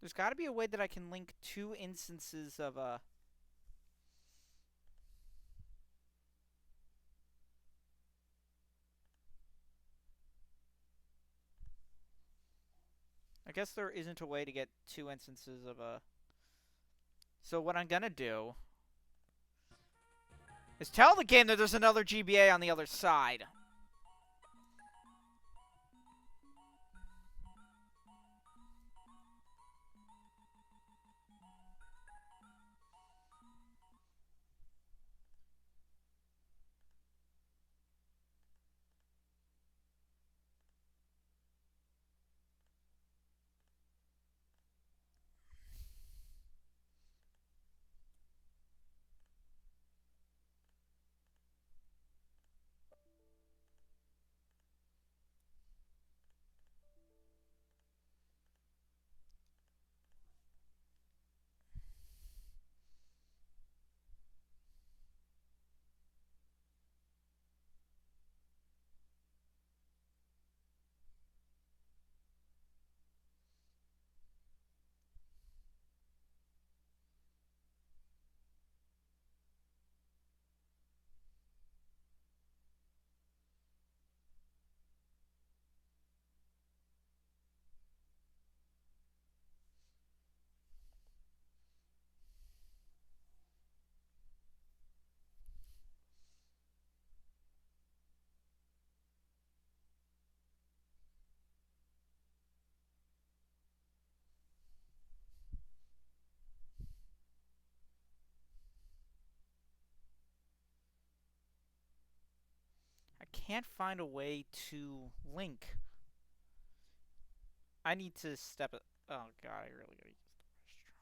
There's gotta be a way that I can link two instances of I guess there isn't a way to get two instances of So what I'm gonna do is tell the game that there's another GBA on the other side. I can't find a way to link. I need to step it. Oh god, I really gotta use the restroom.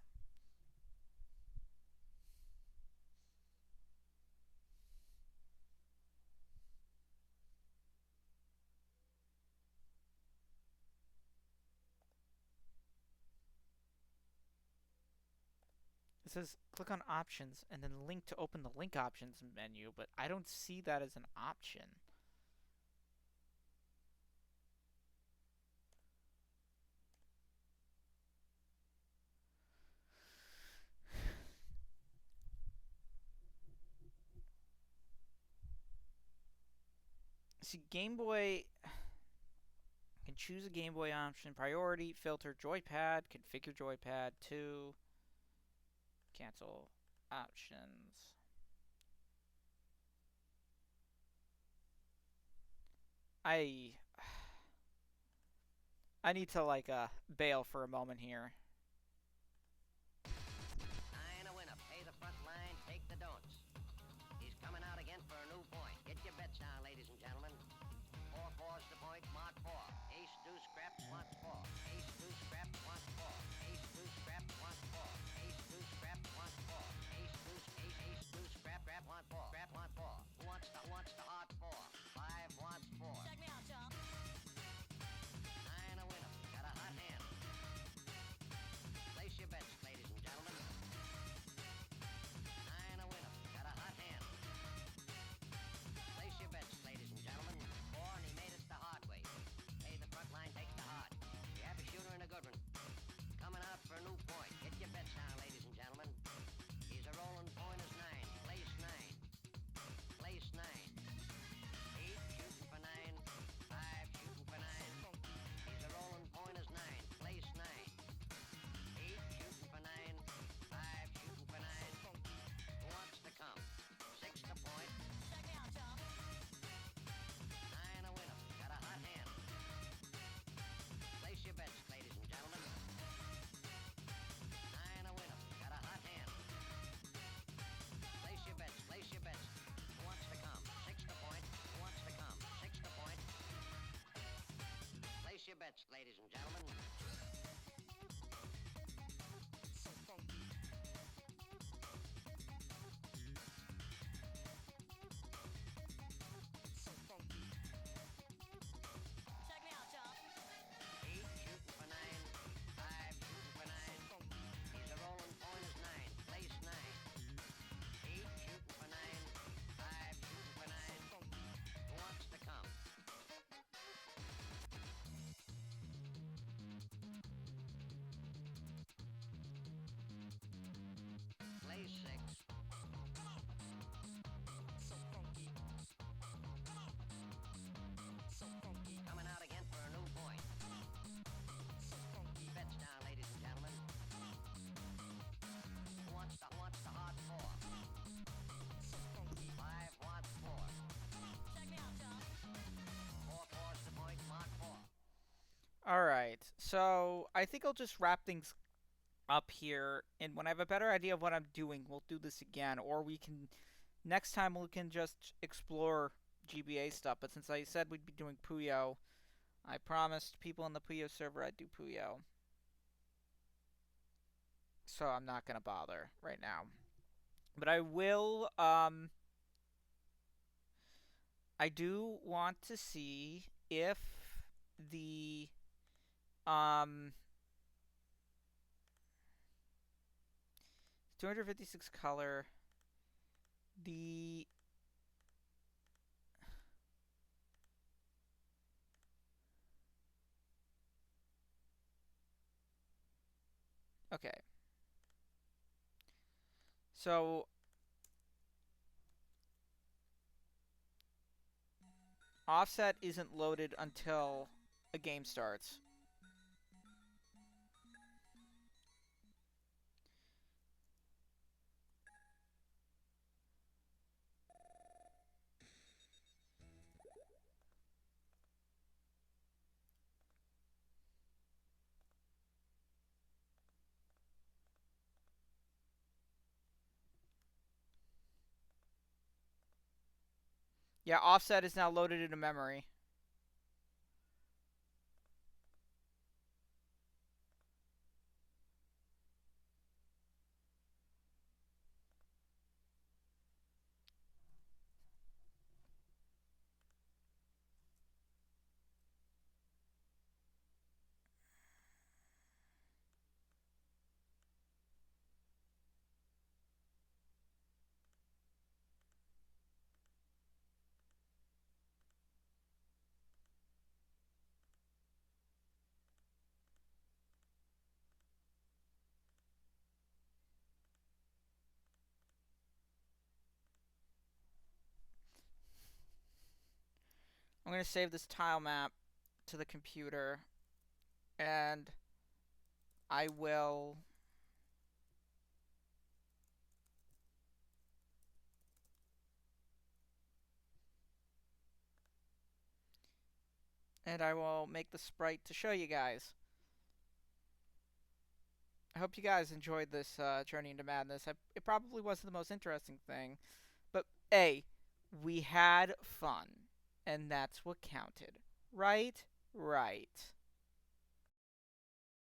It says click on options and then link to open the link options menu, but I don't see that as an option. See, Game Boy can choose a Game Boy option, priority, filter, joypad, configure joypad, 2, cancel options. I I need to like bail for a moment here. Nine a winner. Pay the front line, take the don'ts. He's coming out again for a new point. Get your bets down, ladies and gentlemen. 4-4's the point, mark 4. Ace, deuce, scraps, wants 4. Ace, deuce, scraps, wants 4. Ace, deuce, scraps, wants 4. Ace, deuce, scraps, wants 4. Ace, deuce, ace, deuce, scrap, wants 4. Scrap, wants 4. Who wants the hard 4? 5 wants 4. Check me out, chump. 9 a winner. Got a hot hand. Place your bets, ladies and gentlemen. 9 a winner. Got a hot hand. Place your bets, ladies and gentlemen. 4 and he made us the hard way. Pay the front line, take the hard. You have a shooter and a good one. Coming out for a new point. Get your bets down, ladies and gentlemen. He's a rolling point is 9. Place 9. Place 9. 8 shooting for 9. 5 shooting for 9. He's a rolling point is 9. Place 9. 8 shooting for 9. 5 shooting for 9. Who wants to come? 6 to point. Check me out, chump. 9 a winner. Got a hot hand. Place your bets, ladies and gentlemen. 9 a winner. Got a hot hand. Place your bets. Place your bets. Who wants to come? 6 to point. Who wants to come? 6 to point. Place your bets, ladies and gentlemen. So funky. So funky. Check me out, chump. 8 shooting for 9. 5 shooting for 9. He's a rolling point is 9. Place 9. 8 shooting for 9. 5 shooting for 9. Who wants to come? Place 6. So funky. So funky. Coming out again for a new point. So funky. Bets down, ladies and gentlemen. Who wants the hard 4? So funky. 5 wants 4. Check me out, chump. 4-4's the point, mark 4. All right. So I think I'll just wrap things up here, and when I have a better idea of what I'm doing, we'll do this again, or we can next time we can just explore GBA stuff. But since I said we'd be doing Puyo, I promised people in the Puyo server I'd do Puyo. So I'm not gonna bother right now. But I will, I do want to see if the, 256 color, the okay. So offset isn't loaded until a game starts. Yeah, offset is now loaded into memory. I'm going to save this tile map to the computer, and I will And I will make the sprite to show you guys. I hope you guys enjoyed this Journey into Madness. It probably wasn't the most interesting thing, but hey, we had fun, and that's what counted. Right? Right.